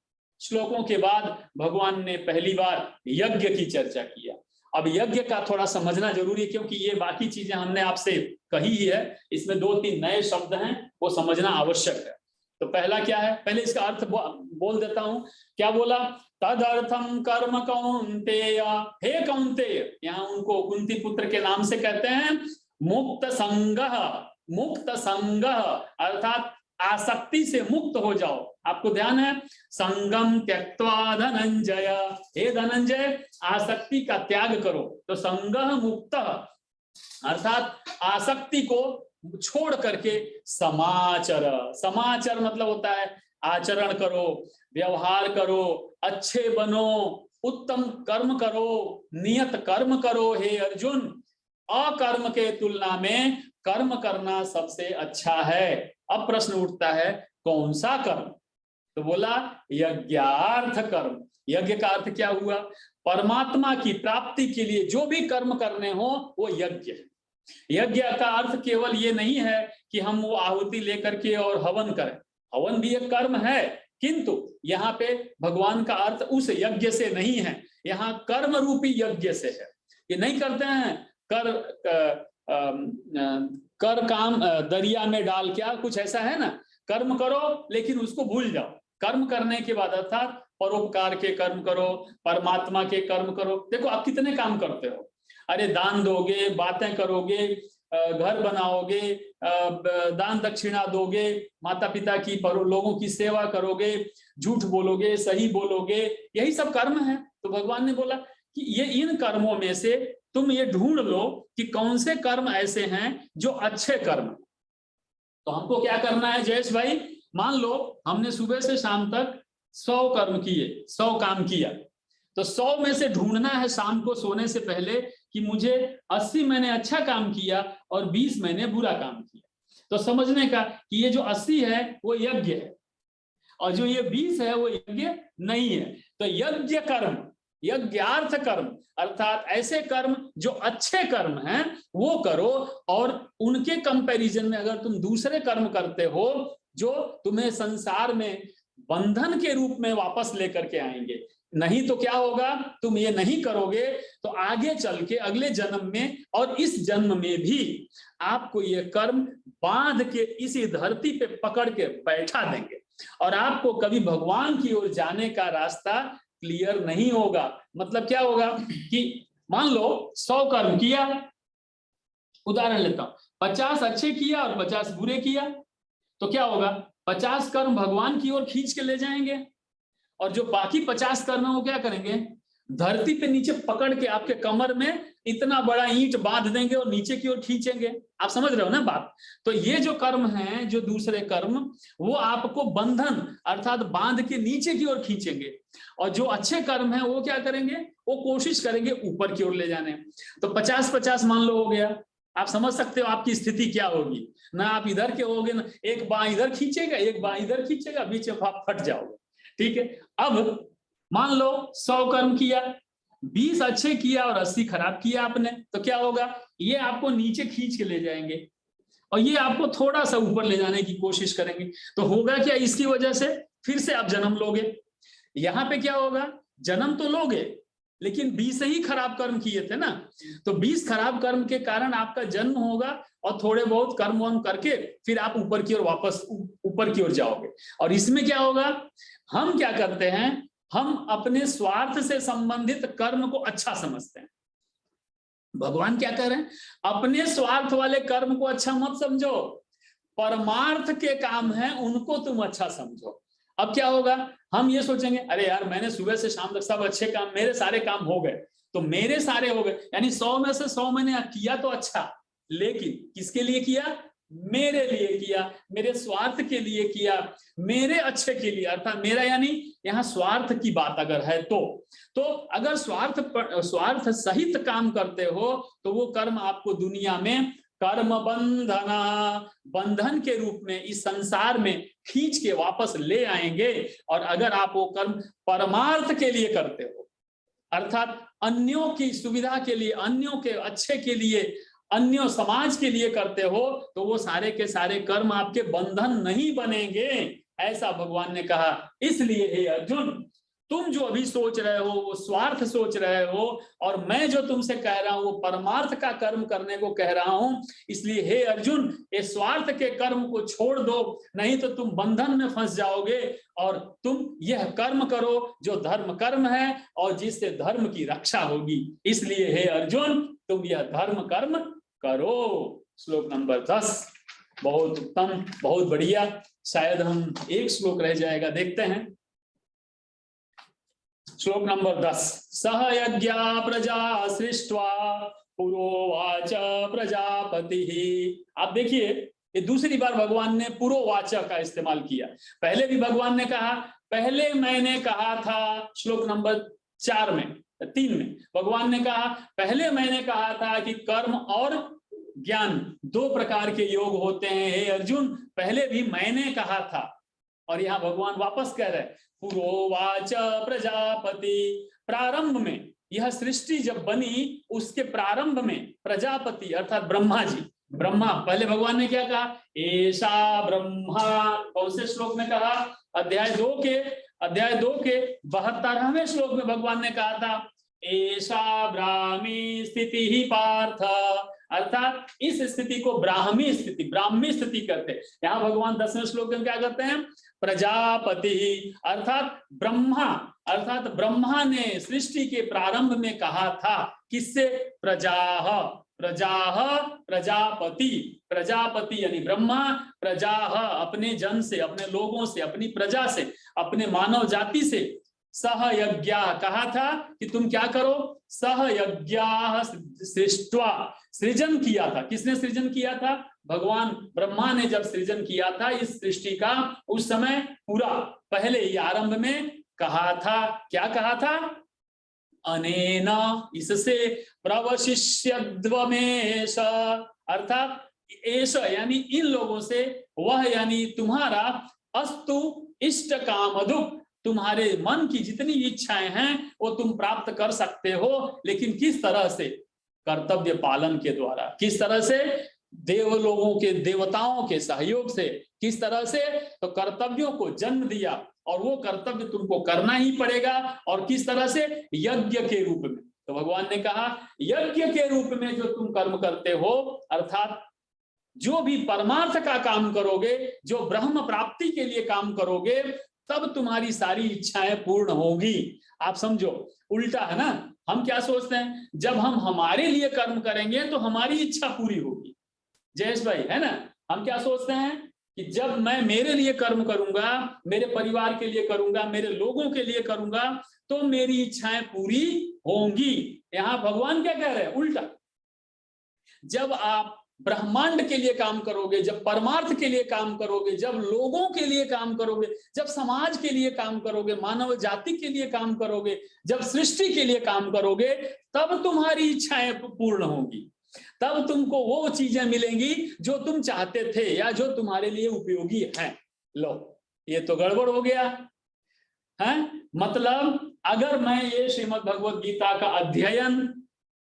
श्लोकों के बाद भगवान ने पहली बार यज्ञ की चर्चा किया। अब यज्ञ का थोड़ा समझना जरूरी है, क्योंकि ये बाकी चीजें हमने आपसे कही ही है, इसमें 2-3 नए शब्द हैं, वो समझना आवश्यक है। तो पहला क्या है, पहले इसका अर्थ बोल देता हूं। क्या बोला? तदर्थम कर्म कौन्तेय, हे कौन्तेय, यहाँ उनको कुंती पुत्र के नाम से कहते हैं। मुक्त संगः, मुक्त संगः अर्थात आसक्ति से मुक्त हो जाओ। आपको ध्यान है, संगम त्यक्त्वा धनंजय, हे धनंजय आसक्ति का त्याग करो। तो संगः मुक्त अर्थात आसक्ति को छोड़ करके समाचर, समाचर मतलब होता है आचरण करो, व्यवहार करो, अच्छे बनो, उत्तम कर्म करो, नियत कर्म करो। हे अर्जुन, अकर्म के तुलना में कर्म करना सबसे अच्छा है। अब प्रश्न उठता है कौन सा कर्म? तो बोला यज्ञार्थ कर्म। यज्ञ का अर्थ क्या हुआ? परमात्मा की प्राप्ति के लिए जो भी कर्म करने हो वो यज्ञ है। यज्ञ का अर्थ केवल ये नहीं है कि हम वो आहुति लेकर के और हवन करें, हवन भी एक कर्म है, किंतु यहाँ पे भगवान का अर्थ उस यज्ञ से नहीं है, यहाँ कर्म रूपी यज्ञ से है। ये नहीं करते हैं कर काम दरिया में डाल, क्या कुछ ऐसा है ना, कर्म करो लेकिन उसको भूल जाओ। कर्म करने के बाद अर्थात परोपकार के कर्म करो, परमात्मा के कर्म करो। देखो आप कितने काम करते हो, अरे दान दोगे, बातें करोगे, घर बनाओगे, दान दक्षिणा दोगे, माता पिता की लोगों की सेवा करोगे, झूठ बोलोगे, सही बोलोगे, यही सब कर्म है। तो भगवान ने बोला कि ये इन कर्मों में से तुम ये ढूंढ लो कि कौन से कर्म ऐसे हैं जो अच्छे कर्म। तो हमको क्या करना है जयेश भाई? मान लो हमने सुबह से शाम तक 100 कर्म किए, 100 काम किया, तो 100 में से ढूंढना है शाम को सोने से पहले कि मुझे 80 मैंने अच्छा काम किया और 20 मैंने बुरा काम किया। तो समझने का कि ये जो 80 है वो यज्ञ है और जो ये 20 है वो यज्ञ नहीं है। तो यज्ञ कर्म, यज्ञार्थ कर्म अर्थात ऐसे कर्म जो अच्छे कर्म हैं वो करो, और उनके कंपैरिजन में अगर तुम दूसरे कर्म करते हो जो तुम्हें संसार में बंधन के रूप में वापस लेकर के आएंगे, नहीं तो क्या होगा, तुम ये नहीं करोगे तो आगे चल के अगले जन्म में और इस जन्म में भी आपको ये कर्म बांध के इसी धरती पे पकड़ के बैठा देंगे और आपको कभी भगवान की ओर जाने का रास्ता क्लियर नहीं होगा। मतलब क्या होगा कि मान लो 100 कर्म किया, उदाहरण लेता हूं, 50 अच्छे किया और 50 बुरे किया, तो क्या होगा, 50 कर्म भगवान की ओर खींच के ले जाएंगे और जो बाकी 50 कर्म वो क्या करेंगे, धरती पे नीचे पकड़ के आपके कमर में इतना बड़ा ईंट बांध देंगे और नीचे की ओर खींचेंगे। आप समझ रहे हो ना बात? तो ये जो कर्म हैं, जो दूसरे कर्म, वो आपको बंधन अर्थात बांध के नीचे की ओर खींचेंगे, और जो अच्छे कर्म हैं वो क्या करेंगे, वो कोशिश करेंगे ऊपर की ओर ले जाने। तो 50-50 मान लो हो गया। आप समझ सकते हो आपकी स्थिति क्या होगी, ना आप इधर के होगे, ना एक बाँ इधर खींचेगा, एक बाँ इधर खींचेगा, बीच में फट जाओगे। ठीक है, अब मान लो 100 कर्म किया, 20 अच्छे किया और 80 खराब किया आपने, तो क्या होगा, ये आपको नीचे खींच के ले जाएंगे और ये आपको थोड़ा सा ऊपर ले जाने की कोशिश करेंगे। तो होगा क्या, इसकी वजह से फिर से आप जन्म लोगे। यहाँ पे क्या होगा, जन्म तो लोगे लेकिन 20 ही खराब कर्म किए थे ना, तो 20 खराब कर्म के कारण आपका जन्म होगा और थोड़े बहुत कर्म वर्म करके फिर आप ऊपर की ओर वापस ऊपर की ओर जाओगे। और इसमें क्या होगा, हम क्या करते हैं, हम अपने स्वार्थ से संबंधित कर्म को अच्छा समझते हैं। भगवान क्या कह रहे हैं, अपने स्वार्थ वाले कर्म को अच्छा मत समझो, परमार्थ के काम है उनको तुम अच्छा समझो। अब क्या होगा, हम ये सोचेंगे अरे यार मैंने सुबह से शाम तक सब अच्छे काम, मेरे सारे काम हो गए, तो मेरे सारे हो गए, यानी 100 में से 100 मैंने किया तो अच्छा, लेकिन किसके लिए किया, मेरे लिए किया, मेरे स्वार्थ के लिए किया, मेरे अच्छे के लिए, अर्थात मेरा यानी यहाँ स्वार्थ की बात अगर है तो अगर स्वार्थ सहित काम करते हो तो वो कर्म आपको दुनिया में कर्म बंधन के रूप में इस संसार में खींच के वापस ले आएंगे। और अगर आप वो कर्म परमार्थ के लिए करते हो, अर्थात अन्यों की सुविधा के लिए, अन्यों के अच्छे के लिए, अन्य समाज के लिए करते हो, तो वो सारे के सारे कर्म आपके बंधन नहीं बनेंगे, ऐसा भगवान ने कहा। इसलिए हे अर्जुन, तुम जो अभी सोच रहे हो वो स्वार्थ सोच रहे हो, और मैं जो तुमसे कह रहा हूं वो परमार्थ का कर्म करने को कह रहा हूं। इसलिए हे अर्जुन, ये स्वार्थ के कर्म को छोड़ दो, नहीं तो तुम बंधन में फंस जाओगे, और तुम यह कर्म करो जो धर्म कर्म है और जिससे धर्म की रक्षा होगी। इसलिए हे अर्जुन, तुम यह धर्म कर्म करो। श्लोक नंबर 10, बहुत उत्तम, बहुत बढ़िया। शायद हम एक श्लोक रह जाएगा, देखते हैं। श्लोक नंबर 10, सह यज्ञ प्रजा सृष्ट्वा पुरोवाच प्रजापति। आप देखिए, ये दूसरी बार भगवान ने पुरोवाच का इस्तेमाल किया। पहले भी भगवान ने कहा, पहले मैंने कहा था, श्लोक नंबर 3 में भगवान ने कहा, पहले मैंने कहा था कि कर्म और ज्ञान 2 प्रकार के योग होते हैं, हे अर्जुन, पहले भी मैंने कहा था। और यहाँ भगवान वापस कह रहे हैं, पुरोवाच प्रजापति। प्रारंभ में यह सृष्टि जब बनी, उसके प्रारंभ में प्रजापति अर्थात ब्रह्मा जी, ब्रह्मा, पहले भगवान ने क्या कहा, ऐसा ब्रह्मा, कौन से श्लोक में कहा, अध्याय 2 के 72वें श्लोक में भगवान ने कहा था, ऐसा ब्राह्मी स्थिति ही पार्थ, अर्थात इस स्थिति को ब्राह्मी स्थिति करते हैं। यहाँ भगवान 10वें श्लोक में क्या करते हैं, प्रजापति, अर्थात ब्रह्मा, अर्थात ब्रह्मा ने सृष्टि के प्रारंभ में कहा था, किससे, प्रजापति यानी ब्रह्मा, प्रजाः अपने जन से, अपने लोगों से, अपनी प्रजा से, अपने मानव जाति से, सह यज्ञ कहा था कि तुम क्या करो, सह यज्ञ सृष्ट्वा, सृजन किया था। किसने सृजन किया था, भगवान ब्रह्मा ने जब सृजन किया था इस सृष्टि का, उस समय पूरा पहले ही आरंभ में कहा था, क्या कहा था, अनेना, इससे, प्रवशिष्यद्वमेश, अर्थात एष यानी इन लोगों से, वह यानी तुम्हारा, अस्तु इष्ट कामधुक, तुम्हारे मन की जितनी इच्छाएं हैं वो तुम प्राप्त कर सकते हो, लेकिन किस तरह से, कर्तव्य पालन के द्वारा। किस तरह से, देवलोगों के देवताओं के सहयोग से। किस तरह से, तो कर्तव्यों को जन्म दिया और वो कर्तव्य तुमको करना ही पड़ेगा। और किस तरह से, यज्ञ के रूप में। तो भगवान ने कहा, यज्ञ के रूप में जो तुम कर्म करते हो, अर्थात जो भी परमार्थ का काम करोगे, जो ब्रह्म प्राप्ति के लिए काम करोगे, तब तुम्हारी सारी इच्छाएं पूर्ण होगी। आप समझो, उल्टा है ना, हम क्या सोचते हैं, जब हम हमारे लिए कर्म करेंगे तो हमारी इच्छा पूरी होगी। जयेश भाई, है ना, हम क्या सोचते हैं कि जब मैं मेरे लिए कर्म करूंगा, मेरे परिवार के लिए करूंगा, मेरे लोगों के लिए करूंगा, तो मेरी इच्छाएं पूरी होंगी। यहां भगवान क्या कह रहे हैं, उल्टा। जब आप ब्रह्मांड के लिए काम करोगे, जब परमार्थ के लिए काम करोगे, जब लोगों के लिए काम करोगे, जब समाज के लिए काम करोगे, मानव जाति के लिए काम करोगे, जब सृष्टि के लिए काम करोगे, तब तुम्हारी इच्छाएं पूर्ण होंगी। तब तुमको वो चीजें मिलेंगी जो तुम चाहते थे या जो तुम्हारे लिए उपयोगी हैं। लो, ये तो गड़बड़ हो गया है। मतलब अगर मैं ये श्रीमद् भगवद गीता का अध्ययन,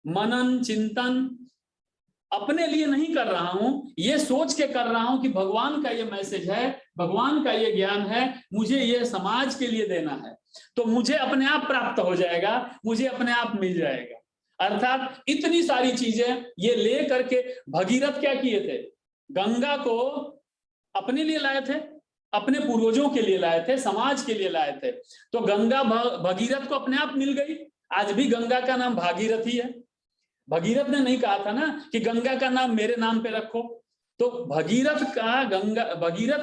मनन, चिंतन अपने लिए नहीं कर रहा हूं, ये सोच के कर रहा हूं कि भगवान का ये मैसेज है, भगवान का ये ज्ञान है, मुझे ये समाज के लिए देना है, तो मुझे अपने आप प्राप्त हो जाएगा, मुझे अपने आप मिल जाएगा। अर्थात इतनी सारी चीजें ये ले करके भगीरथ क्या किए थे, गंगा को अपने लिए लाए थे, अपने पूर्वजों के लिए लाए थे, समाज के लिए लाए थे। तो गंगा भगीरथ को अपने आप मिल गई। आज भी गंगा का नाम भागीरथी है। भगीरथ ने नहीं कहा था ना कि गंगा का नाम मेरे नाम पे रखो, तो भगीरथ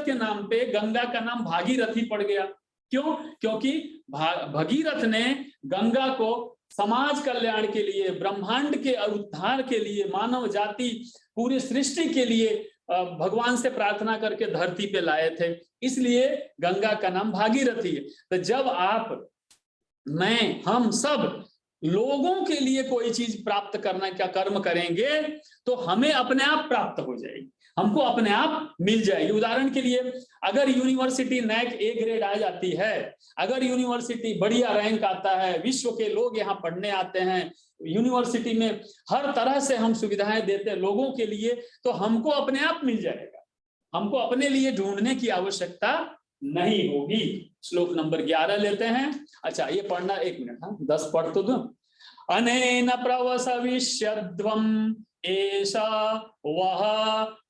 के नाम पे गंगा का नाम भागीरथी पड़ गया। क्यों? क्योंकि भगीरथ ने गंगा को समाज कल्याण के लिए, ब्रह्मांड के उद्धार के लिए, मानव जाति पूरी सृष्टि के लिए भगवान से प्रार्थना करके धरती पे लाए थे, इसलिए गंगा का नाम भागीरथी है। तो जब आप, मैं, हम सब लोगों के लिए कोई चीज प्राप्त करने का कर्म करेंगे तो हमें अपने आप प्राप्त हो जाएगी, हमको अपने आप मिल जाएगी। उदाहरण के लिए, अगर यूनिवर्सिटी नैक ए ग्रेड आ जाती है, अगर यूनिवर्सिटी बढ़िया रैंक आता है, विश्व के लोग यहाँ पढ़ने आते हैं, यूनिवर्सिटी में हर तरह से हम सुविधाएं देते हैं लोगों के लिए, तो हमको अपने आप मिल जाएगा, हमको अपने लिए ढूंढने की आवश्यकता नहीं होगी। श्लोक नंबर 11 लेते हैं। अच्छा, ये पढ़ना, एक मिनट, हाँ 10 पढ़ तो दो। अनेन प्रवसविष्यध्वम एषा वह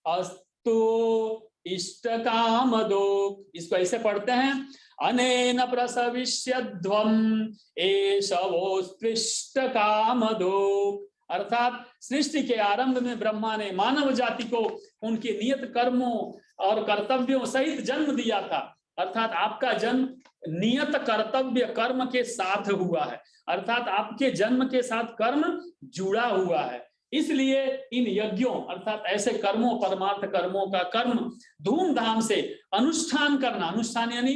अस्तु इष्ट कामदो। इसको ऐसे पढ़ते हैं, अनेन प्रसविष्यध्वम एषा वोस्त्विष्ट कामदो। अर्थात सृष्टि के आरंभ में ब्रह्मा ने मानव जाति को उनके नियत कर्मों और कर्तव्यों सहित जन्म दिया था। अर्थात आपका जन्म नियत कर्तव्य कर्म के साथ हुआ है, अर्थात आपके जन्म के साथ कर्म जुड़ा हुआ है। इसलिए इन यज्ञों अर्थात ऐसे कर्मों, परमार्थ कर्मों का कर्म धूमधाम से अनुष्ठान करना, अनुष्ठान यानी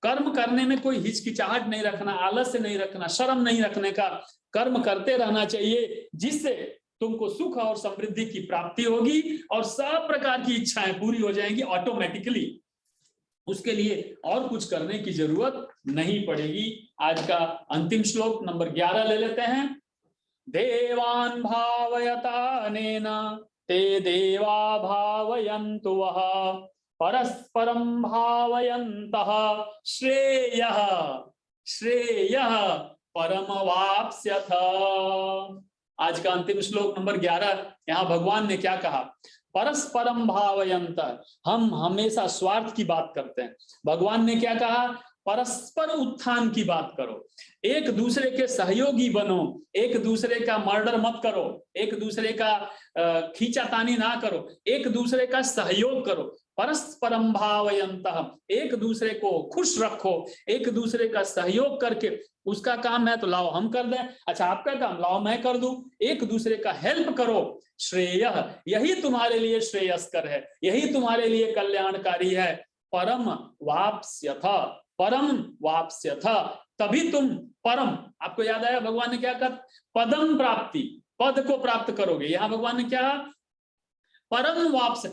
कर्म करने में कोई हिचकिचाहट नहीं रखना, आलस्य नहीं रखना, शर्म नहीं रखने का कर्म करते रहना चाहिए, जिससे तुमको सुख और समृद्धि की प्राप्ति होगी और सब प्रकार की इच्छाएं पूरी हो जाएंगी ऑटोमेटिकली। उसके लिए और कुछ करने की जरूरत नहीं पड़ेगी। आज का अंतिम श्लोक नंबर 11 ले लेते हैं। देवान् भावयतानेन ते देवा भावयन्तु वः परस्परं भावयन्तः श्रेयः श्रेयः परमवाप्स्यथ। आज का अंतिम श्लोक नंबर 11, यहाँ भगवान ने क्या कहा, परस्परम भावयन्त। हम हमेशा स्वार्थ की बात करते हैं, भगवान ने क्या कहा, परस्पर उत्थान की बात करो, एक दूसरे के सहयोगी बनो, एक दूसरे का मर्डर मत करो, एक दूसरे का खींचातानी ना करो, एक दूसरे का सहयोग करो। परस्परम भावयन्तः, एक दूसरे को खुश रखो, एक दूसरे का सहयोग करके, उसका काम है तो लाओ हम कर दें, अच्छा आपका काम लाओ मैं कर दूं, एक दूसरे का हेल्प करो। श्रेयः, यही तुम्हारे लिए श्रेयस्कर है, यही तुम्हारे लिए कल्याणकारी है। परम वाप्स्यथ, परम वाप्स्यथ, तभी तुम परम, आपको याद आया भगवान ने क्या कहा, पदम प्राप्ति, पद को प्राप्त करोगे। यहां भगवान ने क्या, परम वाप्स,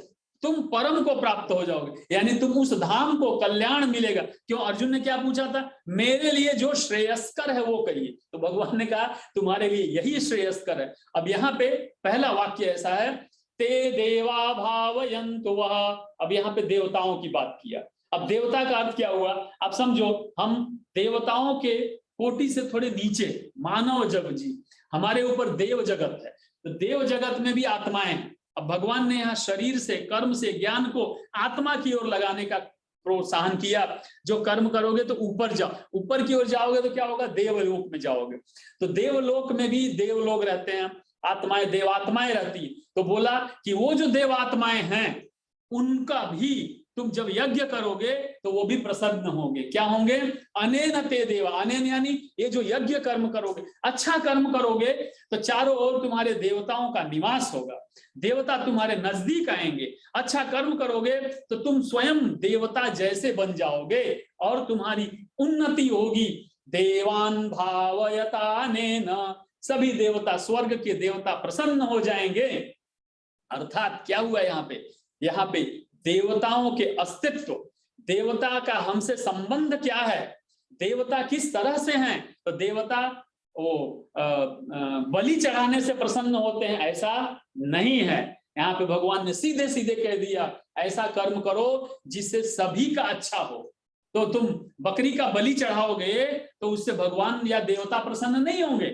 तुम परम को प्राप्त हो जाओगे, यानी तुम उस धाम को, कल्याण मिलेगा। क्यों, अर्जुन ने क्या पूछा था, मेरे लिए जो श्रेयस्कर है वो कहिए, तो भगवान ने कहा तुम्हारे लिए यही श्रेयस्कर है। अब यहाँ पे पहला वाक्य ऐसा है, ते देवा भावयन्तु वः। अब यहाँ पे देवताओं की बात किया। अब देवता का अर्थ क्या हुआ, आप समझो, हम देवताओं के कोटि से थोड़े नीचे मानव जग जी, हमारे ऊपर देव जगत है, तो देव जगत में भी आत्माएं हैं। अब भगवान ने यहाँ शरीर से, कर्म से, ज्ञान को आत्मा की ओर लगाने का प्रोत्साहन किया। जो कर्म करोगे तो ऊपर जाओ, ऊपर की ओर जाओगे तो क्या होगा, देवलोक में जाओगे। तो देवलोक में भी देव लोग रहते हैं, आत्माएं, देवात्माएं रहती। तो बोला कि वो जो देवात्माएं हैं उनका भी तुम जब यज्ञ करोगे तो वो भी प्रसन्न होंगे। क्या होंगे, अनेन ते देवा, अनेन यानी ये जो यज्ञ कर्म करोगे, अच्छा कर्म करोगे तो चारों ओर तुम्हारे देवताओं का निवास होगा, देवता तुम्हारे नजदीक आएंगे। अच्छा कर्म करोगे तो तुम स्वयं देवता जैसे बन जाओगे और तुम्हारी उन्नति होगी। देवान भावयतानेन, सभी देवता, स्वर्ग के देवता प्रसन्न हो जाएंगे। अर्थात क्या हुआ यहाँ पे देवताओं के अस्तित्व, देवता का हमसे संबंध क्या है, देवता किस तरह से हैं, तो देवता वो बलि चढ़ाने से प्रसन्न होते हैं, ऐसा नहीं है। यहाँ पे भगवान ने सीधे सीधे कह दिया, ऐसा कर्म करो जिससे सभी का अच्छा हो। तो तुम बकरी का बलि चढ़ाओगे तो उससे भगवान या देवता प्रसन्न नहीं होंगे,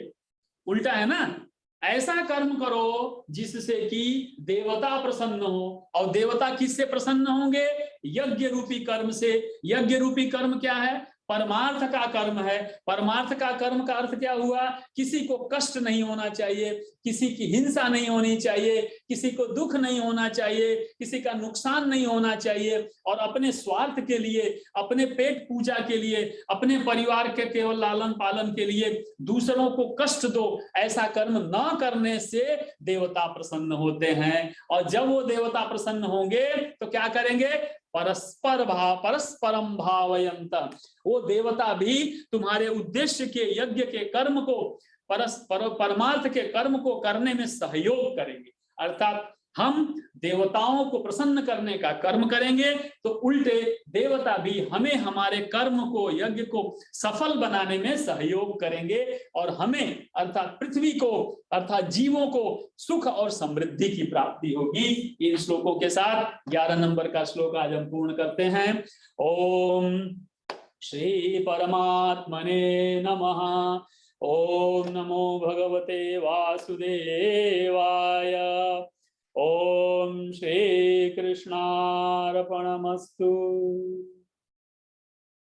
उल्टा है ना। ऐसा कर्म करो जिससे कि देवता प्रसन्न हो, और देवता किससे प्रसन्न होंगे? यज्ञ रूपी कर्म से। यज्ञ रूपी कर्म क्या है? परमार्थ का कर्म है। परमार्थ का कर्म का अर्थ क्या हुआ? किसी को कष्ट नहीं होना चाहिए, किसी की हिंसा नहीं होनी चाहिए, किसी को दुख नहीं होना चाहिए, किसी का नुकसान नहीं होना चाहिए, और अपने स्वार्थ के लिए, अपने पेट पूजा के लिए, अपने परिवार के केवल लालन पालन के लिए दूसरों को कष्ट दो, ऐसा कर्म न करने से देवता प्रसन्न होते हैं। और जब वो देवता प्रसन्न होंगे तो क्या करेंगे? परस्परम भावयंत, वो देवता भी तुम्हारे उद्देश्य के, यज्ञ के कर्म को, परमार्थ के कर्म को करने में सहयोग करेंगे। अर्थात हम देवताओं को प्रसन्न करने का कर्म करेंगे तो उल्टे देवता भी हमें, हमारे कर्म को, यज्ञ को सफल बनाने में सहयोग करेंगे, और हमें अर्थात पृथ्वी को, अर्थात जीवों को सुख और समृद्धि की प्राप्ति होगी। इन श्लोकों के साथ 11 नंबर का श्लोक आज हम पूर्ण करते हैं। ओम श्री परमात्मने नमः। ओम नमो भगवते वासुदेवाय। ओम श्री कृष्णार्पणमस्तु।